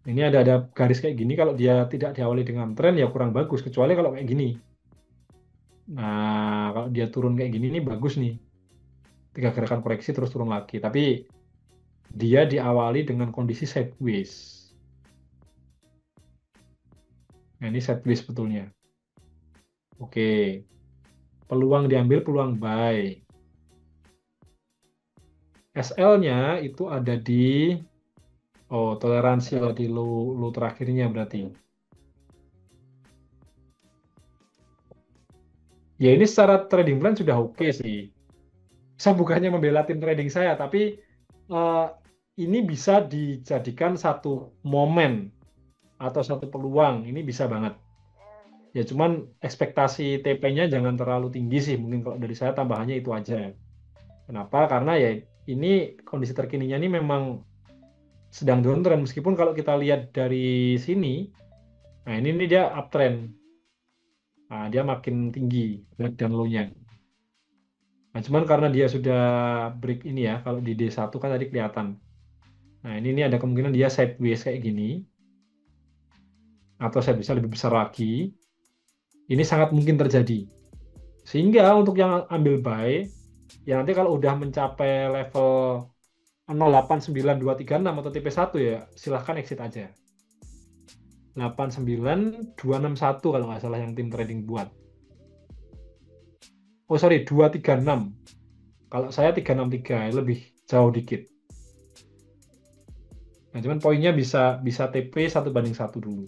Ini ada garis kayak gini. Kalau dia tidak diawali dengan tren ya kurang bagus. Kecuali kalau kayak gini. Nah, kalau dia turun kayak gini ini bagus nih. 3 gerakan koreksi terus turun lagi. Tapi dia diawali dengan kondisi sideways. Nah, ini sideways sebetulnya. Oke. Peluang diambil, peluang buy. SL-nya itu ada di toleransi di low terakhirnya berarti. Ya ini secara trading plan sudah oke sih. Saya bukannya membela tim trading saya, tapi eh, ini bisa dijadikan satu momen atau satu peluang. Ini bisa banget. Ya cuman ekspektasi TP-nya jangan terlalu tinggi sih. Mungkin kalau dari saya tambahannya itu aja. Kenapa? Karena ya ini kondisi terkininya ini memang sedang downtrend. Meskipun kalau kita lihat dari sini, nah ini dia uptrend. Nah, dia makin tinggi black dan low-nya. Nah, cuman karena dia sudah break ini ya, kalau di D1 kan tadi kelihatan. Nah, ini ada kemungkinan dia sideways kayak gini. Atau saya bisa lebih besar lagi. Ini sangat mungkin terjadi. Sehingga untuk yang ambil buy, ya nanti kalau udah mencapai level 089236 atau TP1 ya, silahkan exit aja. 89261 kalau nggak salah yang tim trading buat. Oh sorry, 236. Kalau saya 363, lebih jauh dikit. Nah, cuman poinnya bisa TP 1:1 dulu.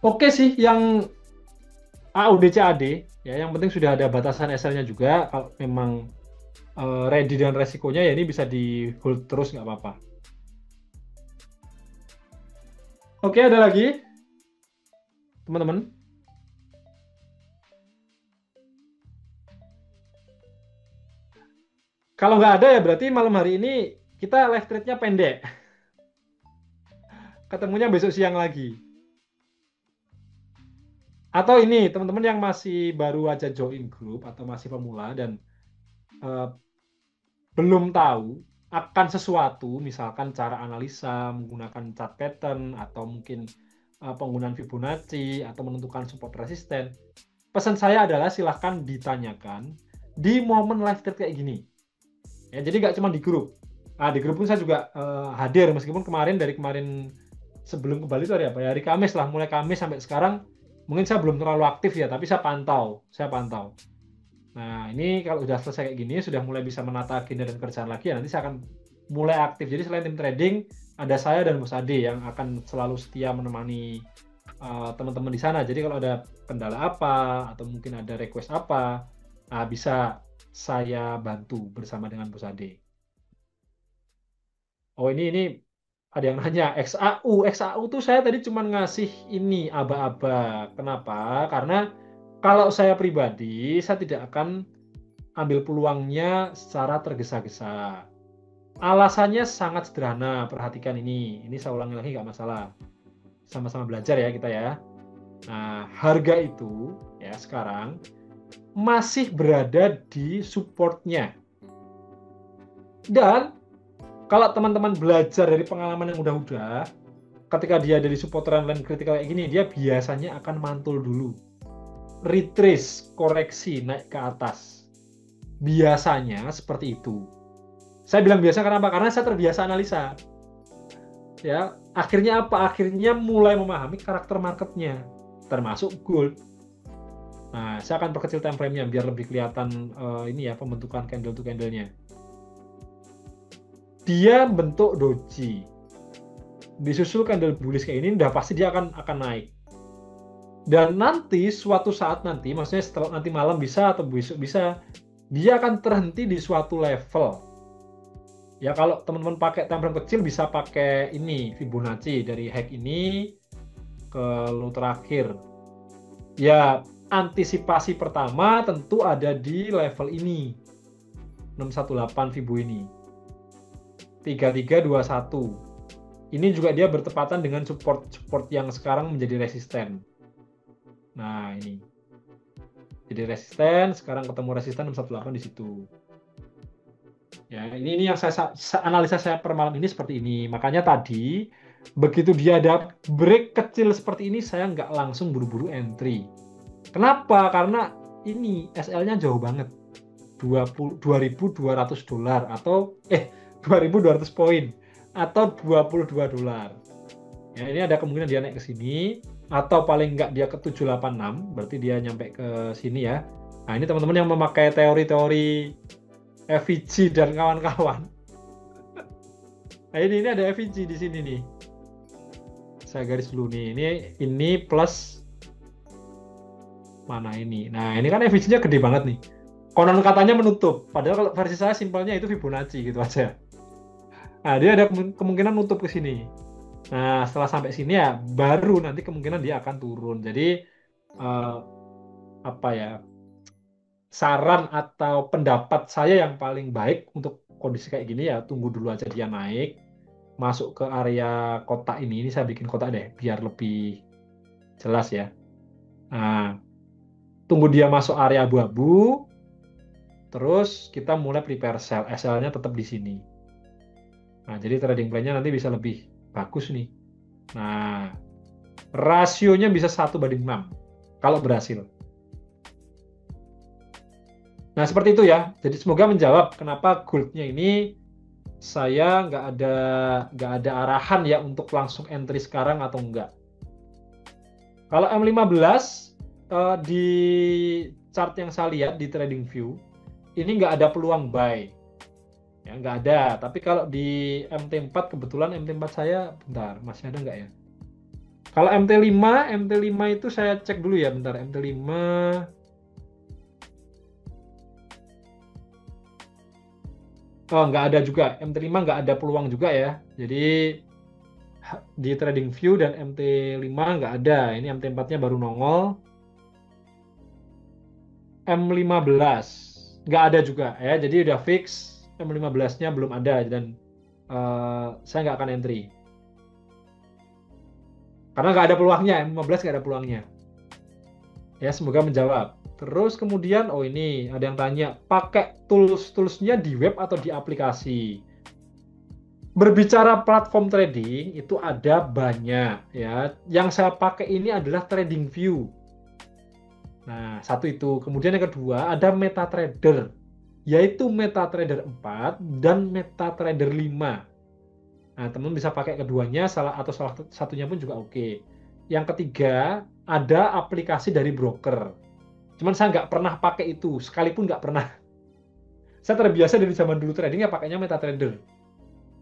Oke sih, yang AUD-CAD, ya yang penting sudah ada batasan SL-nya juga. Kalau memang ready dengan resikonya, ya ini bisa di hold terus, nggak apa-apa. Oke, ada lagi? Teman-teman? Kalau nggak ada ya berarti malam hari ini kita live trade-nya pendek. Ketemunya besok siang lagi. Atau ini teman-teman yang masih baru aja join grup atau masih pemula dan uh, belum tahu akan sesuatu, misalkan cara analisa menggunakan chart pattern atau mungkin penggunaan Fibonacci atau menentukan support resisten, pesan saya adalah silahkan ditanyakan di momen live trade kayak gini. Ya, jadi nggak cuma di grup. Di grup pun saya juga hadir, meskipun dari kemarin sebelum ke Bali itu hari apa ya? Hari Kamis lah, mulai Kamis sampai sekarang. Mungkin saya belum terlalu aktif ya, tapi saya pantau. Nah, ini kalau sudah selesai kayak gini, sudah mulai bisa menata agenda dan kerjaan lagi, ya nanti saya akan mulai aktif. Jadi selain tim trading, ada saya dan Bos Ade yang akan selalu setia menemani teman-teman di sana. Jadi kalau ada kendala apa, atau mungkin ada request apa, bisa saya bantu bersama dengan Bos Ade. Oh, ini ada yang nanya XAU tuh saya tadi cuma ngasih ini aba-aba. Kenapa? Karena kalau saya pribadi, saya tidak akan ambil peluangnya secara tergesa-gesa. Alasannya sangat sederhana, perhatikan ini. Ini saya ulangi lagi nggak masalah. Sama-sama belajar ya kita ya. Nah, harga itu ya sekarang masih berada di supportnya. Dan kalau teman-teman belajar dari pengalaman yang udah-udah, ketika dia ada di support trendline critical kayak gini, dia biasanya akan mantul dulu. Retrace, koreksi, naik ke atas. Biasanya seperti itu. Saya bilang biasa kenapa? Karena saya terbiasa analisa. Ya, akhirnya apa? Akhirnya mulai memahami karakter marketnya, termasuk gold. Nah, saya akan perkecil time frame-nya biar lebih kelihatan ini ya, pembentukan candle to candle-nya. Dia bentuk doji, disusul candle bullish kayak ini, udah pasti dia akan naik. Dan nanti suatu saat nanti, maksudnya setelah nanti malam bisa atau besok bisa, dia akan terhenti di suatu level. Ya kalau teman-teman pakai time frame kecil bisa pakai ini Fibonacci dari hack ini ke low terakhir. Ya antisipasi pertama tentu ada di level ini 618 Fibo ini. 3321. Ini juga dia bertepatan dengan support yang sekarang menjadi resisten. Nah, ini. Jadi resisten, sekarang ketemu resisten 618 di situ. Ya, ini yang saya analisa saya per malam ini seperti ini. Makanya tadi begitu dia ada break kecil seperti ini, saya nggak langsung buru-buru entry. Kenapa? Karena ini SL-nya jauh banget. $2.200 atau 2.200 poin atau $22. Ya, ini ada kemungkinan dia naik ke sini atau paling enggak dia ke 786, berarti dia nyampe ke sini ya. Nah, ini teman-teman yang memakai teori-teori FVG dan kawan-kawan. Nah, ini ada FVG di sini nih. Saya garis dulu nih. Ini plus mana ini? Nah, ini kan FVG-nya gede banget nih. Konon katanya menutup, padahal kalau versi saya simpelnya itu Fibonacci gitu aja. Nah, dia ada kemungkinan nutup ke sini. Nah, setelah sampai sini ya, baru nanti kemungkinan dia akan turun. Jadi, saran atau pendapat saya yang paling baik untuk kondisi kayak gini ya, tunggu dulu aja dia naik, masuk ke area kotak ini. Ini saya bikin kotak deh, biar lebih jelas ya. Nah, tunggu dia masuk area abu-abu, terus kita mulai prepare sell. SL-nya tetap di sini. Nah, jadi trading plan-nya nanti bisa lebih bagus nih. Nah, rasionya bisa 1:6 kalau berhasil. Nah, seperti itu ya. Jadi semoga menjawab kenapa gold-nya ini saya nggak ada arahan ya untuk langsung entry sekarang atau enggak. Kalau M15 di chart yang saya lihat di TradingView ini nggak ada peluang buy. Ya, nggak ada. Tapi kalau di MT4 kebetulan MT4 saya, bentar, masih ada nggak ya? Kalau MT5 itu saya cek dulu ya, bentar. MT5 nggak ada juga. MT5 nggak ada peluang juga ya. Jadi di TradingView dan MT5 nggak ada. Ini MT4-nya baru nongol. M15 nggak ada juga ya. Jadi udah fix. M15-nya belum ada dan saya nggak akan entry karena nggak ada peluangnya. M15 nggak ada peluangnya ya. Semoga menjawab. Terus kemudian ini ada yang tanya pakai toolsnya di web atau di aplikasi. Berbicara platform trading itu ada banyak ya. Yang saya pakai ini adalah TradingView. Nah, satu itu. Kemudian yang kedua ada MetaTrader. yaitu MetaTrader 4 dan MetaTrader 5. Nah, teman bisa pakai keduanya atau salah satunya pun juga oke. Yang ketiga, ada aplikasi dari broker. Cuman saya nggak pernah pakai itu, sekalipun nggak pernah. Saya terbiasa dari zaman dulu trading ya pakainya MetaTrader.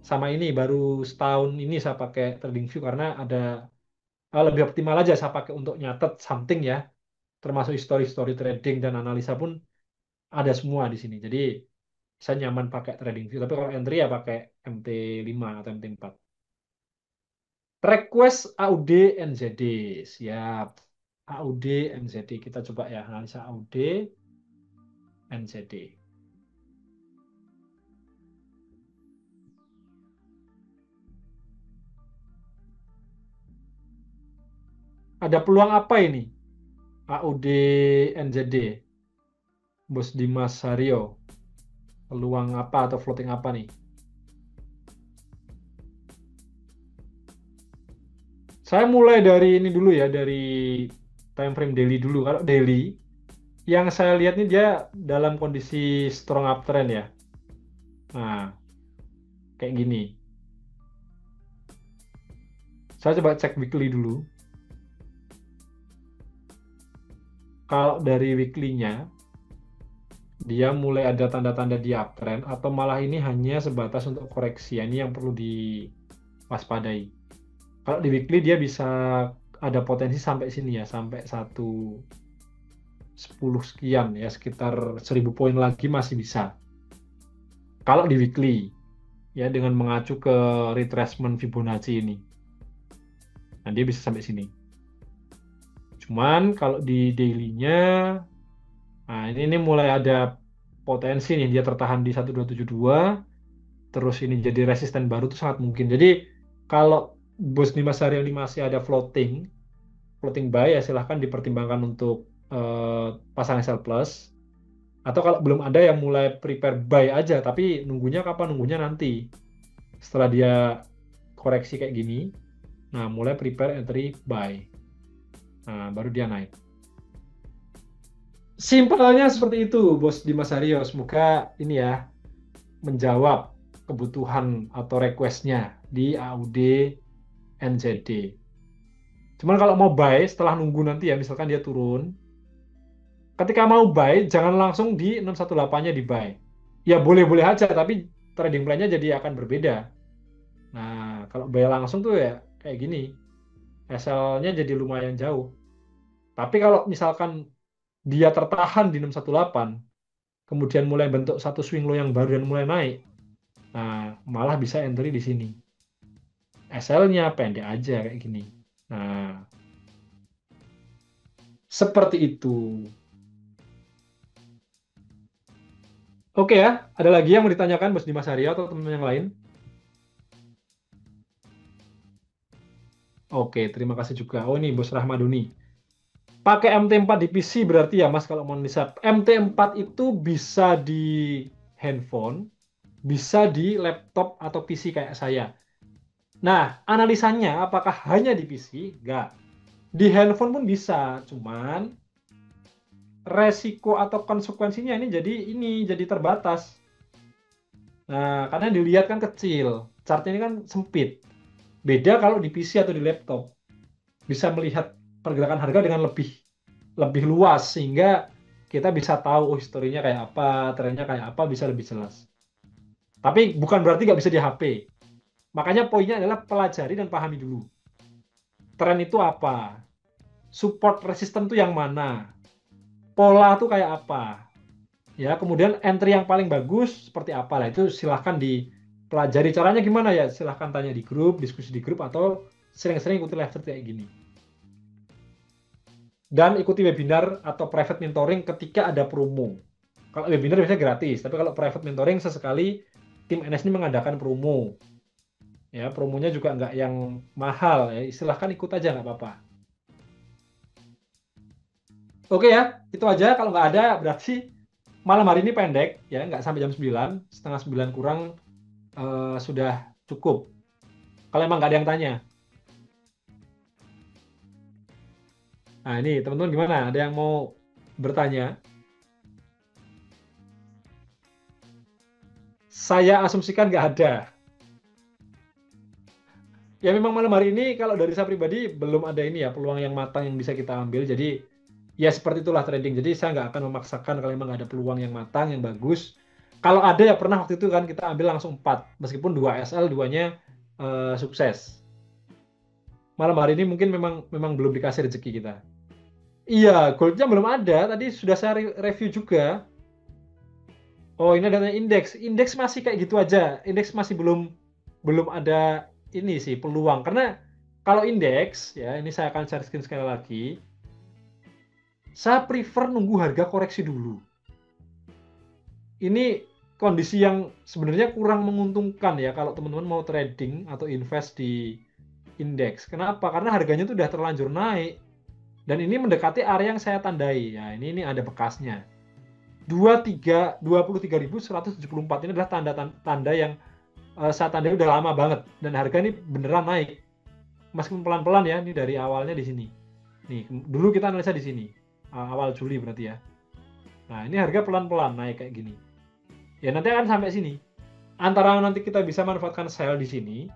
Sama ini baru setahun ini saya pakai TradingView karena ada lebih optimal aja saya pakai untuk nyatet something ya, termasuk history trading dan analisa pun ada semua di sini. Jadi saya nyaman pakai TradingView. Tapi kalau entry ya pakai MT5 atau MT4. Request AUD NZD. Siap. AUD NZD. Kita coba ya analisa AUD NZD. Ada peluang apa ini? AUD NZD. Bos Dimas Haryo. Peluang apa atau floating apa nih? Saya mulai dari ini dulu ya, dari time frame daily dulu. Kalau daily, yang saya lihat nih dia dalam kondisi strong uptrend ya. Nah, kayak gini. Saya coba cek weekly dulu. Kalau dari weekly-nya, dia mulai ada tanda-tanda di uptrend atau malah ini hanya sebatas untuk koreksi. Ini yang perlu diwaspadai. Kalau di weekly dia bisa ada potensi sampai sini ya, sampai 110 sekian ya, sekitar 1000 poin lagi masih bisa. Kalau di weekly ya dengan mengacu ke retracement Fibonacci ini. Nah, dia bisa sampai sini. Cuman kalau di daily-nya, nah ini mulai ada potensi nih dia tertahan di 1272, terus ini jadi resisten baru tuh sangat mungkin. Jadi kalau Bos Dimas Haryo ini masih ada floating buy ya silahkan dipertimbangkan untuk pasang sell plus. Atau kalau belum ada yang mulai prepare buy aja, tapi nunggunya kapan? Nunggunya nanti. Setelah dia koreksi kayak gini, nah mulai prepare entry buy. Nah, baru dia naik. Simpelnya seperti itu, Bos Dimas Haryo. Semoga ini ya menjawab kebutuhan atau request-nya di AUD NZD. Cuman kalau mau buy setelah nunggu nanti ya, misalkan dia turun, ketika mau buy jangan langsung di 618-nya di buy. Ya boleh-boleh aja, tapi trading plan-nya jadi akan berbeda. Nah, kalau buy langsung tuh ya kayak gini. SL-nya jadi lumayan jauh. Tapi kalau misalkan dia tertahan di 618, kemudian mulai bentuk satu swing low yang baru dan mulai naik, nah malah bisa entry di sini. SL-nya pendek aja kayak gini. Nah, seperti itu. Oke ya, ada lagi yang mau ditanyakan Bos Dimas Arya atau teman yang lain? Oke, terima kasih juga. Oh ini Bos Rahmaduni. Pakai MT4 di PC berarti ya Mas kalau mau analisa. MT4 itu bisa di handphone, bisa di laptop atau PC kayak saya. Nah, analisanya apakah hanya di PC? Enggak. Di handphone pun bisa, cuman resiko atau konsekuensinya ini jadi terbatas. Nah, karena dilihat kan kecil, chartnya ini kan sempit. Beda kalau di PC atau di laptop, bisa melihat pergerakan harga dengan lebih luas sehingga kita bisa tahu historinya kayak apa, trennya kayak apa, bisa lebih jelas. Tapi bukan berarti nggak bisa di HP. Makanya poinnya adalah pelajari dan pahami dulu. Tren itu apa? Support resisten itu yang mana? Pola itu kayak apa? Ya, kemudian entry yang paling bagus seperti apa lah itu silahkan dipelajari. Caranya gimana ya? Silahkan tanya di grup, diskusi di grup atau sering-sering ikuti live chat kayak gini. Dan ikuti webinar atau private mentoring ketika ada promo. Kalau webinar biasanya gratis, tapi kalau private mentoring sesekali tim NS ini mengadakan promo. Ya, promonya juga nggak yang mahal ya. Silahkan ikut aja nggak apa-apa. Oke ya, itu aja. Kalau nggak ada berarti malam hari ini pendek ya, nggak sampai jam 9, setengah 9 kurang sudah cukup. Kalau emang nggak ada yang tanya. Nah ini teman-teman gimana? Ada yang mau bertanya? saya asumsikan nggak ada. Ya memang malam hari ini kalau dari saya pribadi belum ada ini ya peluang yang matang yang bisa kita ambil. Jadi ya seperti itulah trading. Jadi saya nggak akan memaksakan kalau memang ada peluang yang matang, yang bagus. Kalau ada ya pernah waktu itu kan kita ambil langsung 4. Meskipun 2 SL, duanya sukses. Malam hari ini mungkin memang belum dikasih rezeki kita. Iya, goldnya belum ada. Tadi sudah saya review juga. Oh, ini ada indeks. Indeks masih kayak gitu aja. Indeks masih belum ada ini sih peluang. Karena kalau indeks ya, ini saya akan share screen sekali lagi. Saya prefer nunggu harga koreksi dulu. Ini kondisi yang sebenarnya kurang menguntungkan ya kalau teman-teman mau trading atau invest di indeks. Kenapa? Karena harganya itu udah terlanjur naik. Dan ini mendekati area yang saya tandai. Ya, ini ada bekasnya. 23.174 ini adalah tanda yang saya tandai udah lama banget dan harga ini beneran naik. Meskipun pelan-pelan ya, ini dari awalnya di sini. Nih, dulu kita analisa di sini. Awal Juli berarti ya. Nah, ini harga pelan-pelan naik kayak gini. Ya, nanti akan sampai sini. Antara nanti kita bisa manfaatkan sell di sini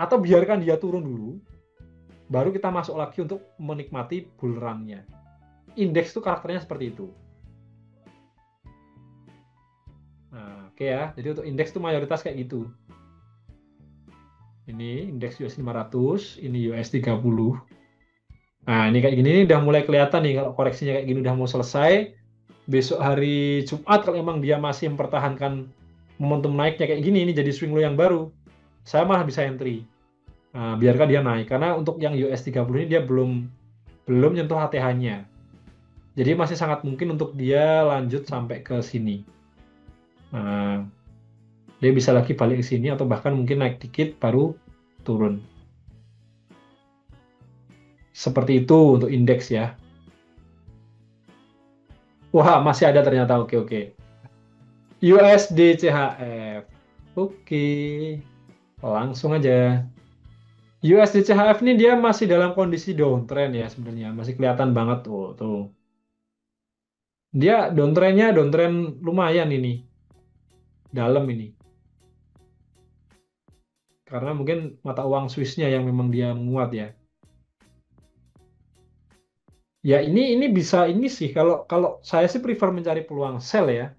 atau biarkan dia turun dulu. Baru kita masuk lagi untuk menikmati bull run-nya. Indeks itu karakternya seperti itu. Nah, oke ya. Jadi untuk indeks itu mayoritas kayak gitu. Ini indeks US 500, ini US 30. Nah, ini kayak gini ini udah mulai kelihatan nih kalau koreksinya kayak gini udah mau selesai. Besok hari Jumat kalau emang dia masih mempertahankan momentum naiknya kayak gini, ini jadi swing low yang baru. Saya malah bisa entry. Nah, biarkan dia naik karena untuk yang US 30 ini dia belum nyentuh HTH-nya. Jadi masih sangat mungkin untuk dia lanjut sampai ke sini. Nah, dia bisa lagi balik ke sini atau bahkan mungkin naik dikit baru turun. Seperti itu untuk indeks ya. Wah, masih ada ternyata. Oke. USD CHF. Oke. Langsung aja. USD CHF ini dia masih dalam kondisi downtrend ya sebenarnya. Masih kelihatan banget tuh. Dia downtrend lumayan ini. Dalam ini. Karena mungkin mata uang Swiss-nya yang memang dia menguat ya. Ya ini bisa ini sih kalau saya sih prefer mencari peluang sell ya.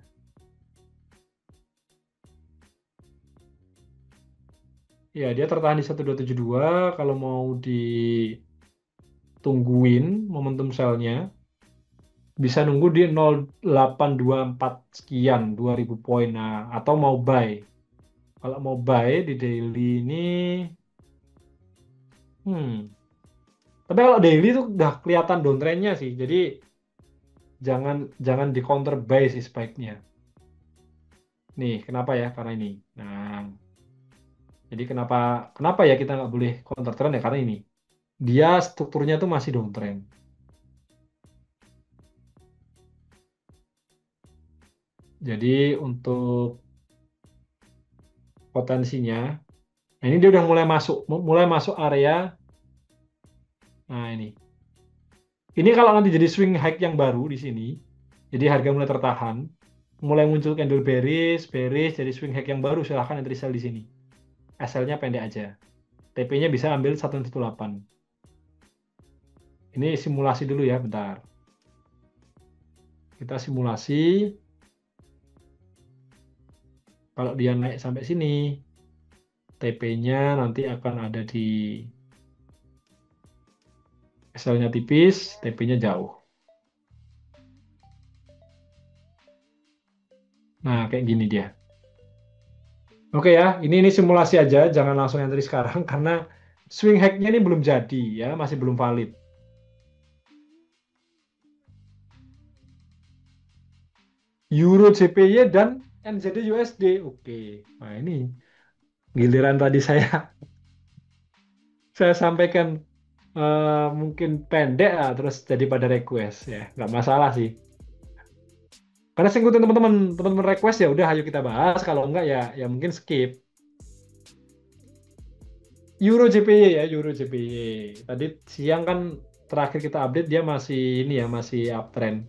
Ya dia tertahan di 1272 kalau mau ditungguin momentum sell-nya bisa nunggu di 0824 sekian 2000 poin. Nah, atau mau buy. Kalau mau buy di daily ini tapi kalau daily itu udah kelihatan downtrend-nya sih. Jadi jangan di counter buy sih sebaiknya. Nih, kenapa ya? Karena ini. Nah, jadi kenapa ya kita nggak boleh counter trend ya? Karena ini. Dia strukturnya tuh masih downtrend. Jadi untuk potensinya, nah ini dia udah mulai masuk area. Nah ini. Ini kalau nanti jadi swing high yang baru di sini, jadi harga mulai tertahan, mulai muncul candle bearish, jadi swing high yang baru silahkan entry sell di sini. SL-nya pendek aja. TP-nya bisa ambil 118. Ini simulasi dulu ya, bentar. Kita simulasi. Kalau dia naik sampai sini, TP-nya nanti akan ada di SL-nya tipis, TP-nya jauh. Nah, kayak gini dia. Oke ya, ini simulasi aja, jangan langsung entry sekarang karena swing hack-nya ini belum jadi ya, masih belum valid. Euro JPY dan NZD USD. Oke. Nah, ini giliran tadi saya sampaikan mungkin pendek terus jadi pada request ya, nggak masalah sih. Karena saya ngikutin teman-teman request ya udah ayo kita bahas, kalau enggak ya mungkin skip. Euro JPY ya, Euro JPY. Tadi siang kan terakhir kita update dia masih ini ya, masih uptrend.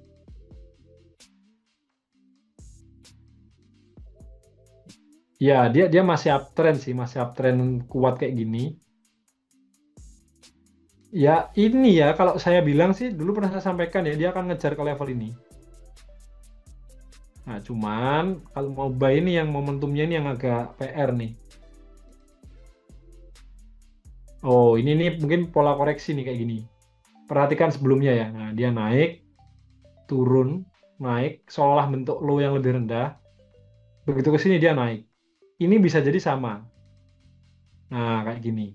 Ya, dia masih uptrend sih, masih uptrend kuat kayak gini. Ya, ini ya kalau saya bilang sih dulu pernah saya sampaikan ya, dia akan ngejar ke level ini. Nah, cuman kalau mau buy ini yang momentumnya ini yang agak PR nih. Oh, ini nih mungkin pola koreksi nih kayak gini. Perhatikan sebelumnya ya. Nah, dia naik, turun, naik, seolah bentuk low yang lebih rendah. Begitu ke sini dia naik. Ini bisa jadi sama. Nah, kayak gini.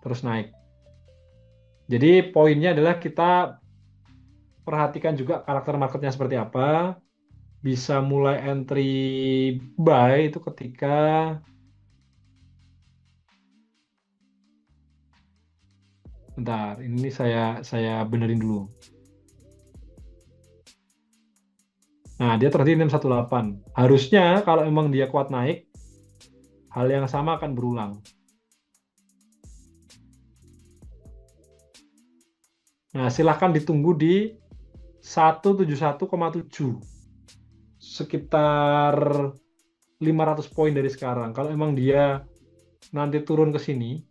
Terus naik. Jadi poinnya adalah kita perhatikan juga karakter marketnya seperti apa. Bisa mulai entry buy itu ketika bentar, ini saya benerin dulu. Nah, dia terhenti 618. Harusnya kalau emang dia kuat naik, hal yang sama akan berulang. Nah, silahkan ditunggu di 171,7. Sekitar 500 poin dari sekarang. Kalau emang dia nanti turun ke sini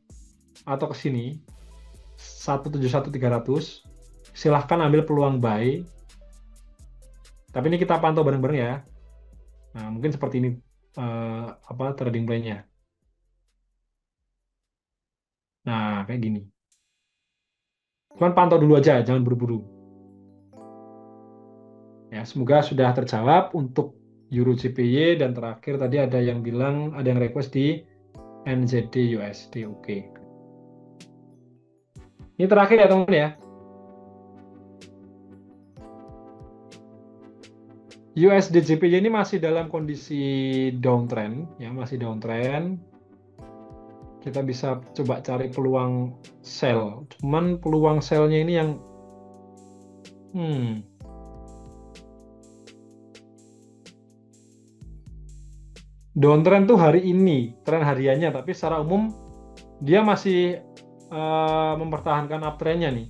atau ke sini 171.300, silahkan ambil peluang buy. Tapi ini kita pantau bareng-bareng ya. Nah, mungkin seperti ini trading plan-nya. Nah, kayak gini. Cuman pantau dulu aja, jangan buru-buru. Ya, semoga sudah terjawab untuk Euro JPY dan terakhir tadi ada yang bilang ada yang request di NZD USD. Oke. Ini terakhir ya teman-teman ya. USD JPY ini masih dalam kondisi downtrend ya, masih downtrend. Kita bisa coba cari peluang sell. Cuman peluang sell-nya ini yang downtrend tuh hari ini, tren hariannya, tapi secara umum dia masih mempertahankan uptrend-nya nih.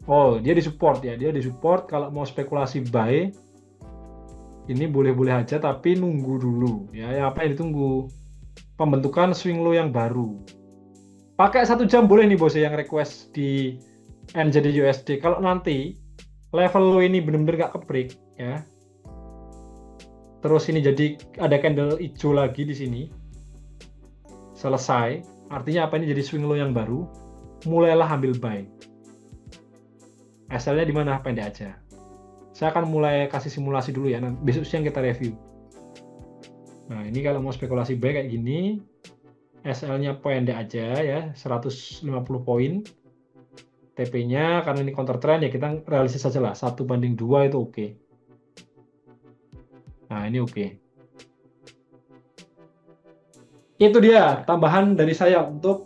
Oh, dia disupport ya, dia disupport. Kalau mau spekulasi buy, ini boleh-boleh aja, tapi nunggu dulu ya. Apa yang ditunggu? Pembentukan swing low yang baru. Pakai 1 jam boleh nih bos yang request di NZD USD. Kalau nanti level low ini benar-benar nggak ke-break ya. Terus ini jadi ada candle hijau lagi di sini. Selesai. Artinya apa, ini jadi swing low yang baru. Mulailah ambil buy. SL-nya di mana? Pendek aja. Saya akan mulai kasih simulasi dulu ya. Nanti besok siang kita review. Nah, ini kalau mau spekulasi buy kayak gini, SL-nya pendek aja ya, 150 poin. TP-nya karena ini counter trend ya kita realistis saja lah, 1/2 itu oke. Nah, ini oke. Itu dia tambahan dari saya untuk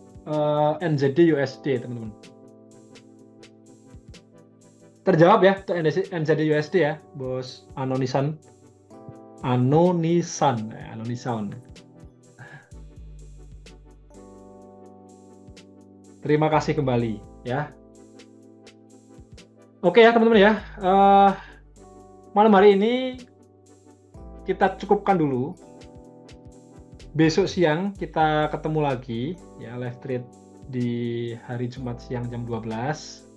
NZD USD, teman-teman. Terjawab ya untuk NZD USD ya, Bos Anonisan. Anonisan. Terima kasih kembali ya. Oke ya teman-teman ya. Malam hari ini kita cukupkan dulu. Besok siang kita ketemu lagi ya, live trade di hari Jumat siang jam 12.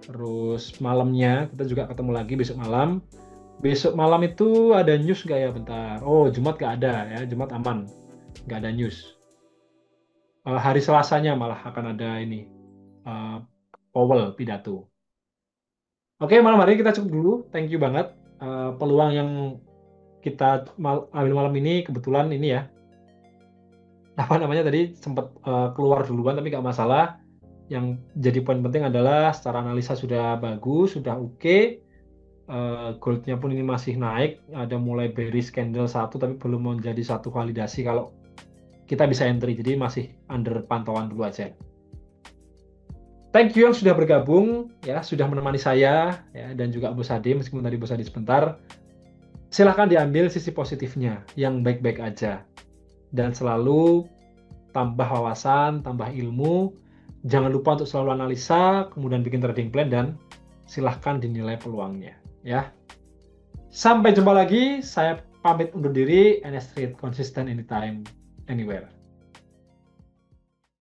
Terus malamnya kita juga ketemu lagi besok malam. Besok malam itu ada news nggak ya? Bentar. Oh, Jumat nggak ada ya. Jumat aman. Nggak ada news. Hari Selasanya malah akan ada ini. Powell pidato. Oke, malam hari kita cukup dulu. Thank you banget. Peluang yang kita ambil malam ini kebetulan ini ya. Apa namanya tadi sempat keluar duluan tapi nggak masalah. Yang jadi poin penting adalah secara analisa sudah bagus, sudah oke. Goldnya pun ini masih naik, ada mulai bearish candle satu tapi belum menjadi satu validasi kalau kita bisa entry, jadi masih under pantauan dulu aja. Thank you yang sudah bergabung ya, sudah menemani saya ya, dan juga Bos Ade, meskipun tadi Bos Ade sebentar. Silahkan diambil sisi positifnya yang baik-baik aja, dan selalu tambah wawasan, tambah ilmu. Jangan lupa untuk selalu analisa, kemudian bikin trading plan dan silahkan dinilai peluangnya ya. Sampai jumpa lagi, saya pamit undur diri. NS Trade, konsisten anytime, anywhere.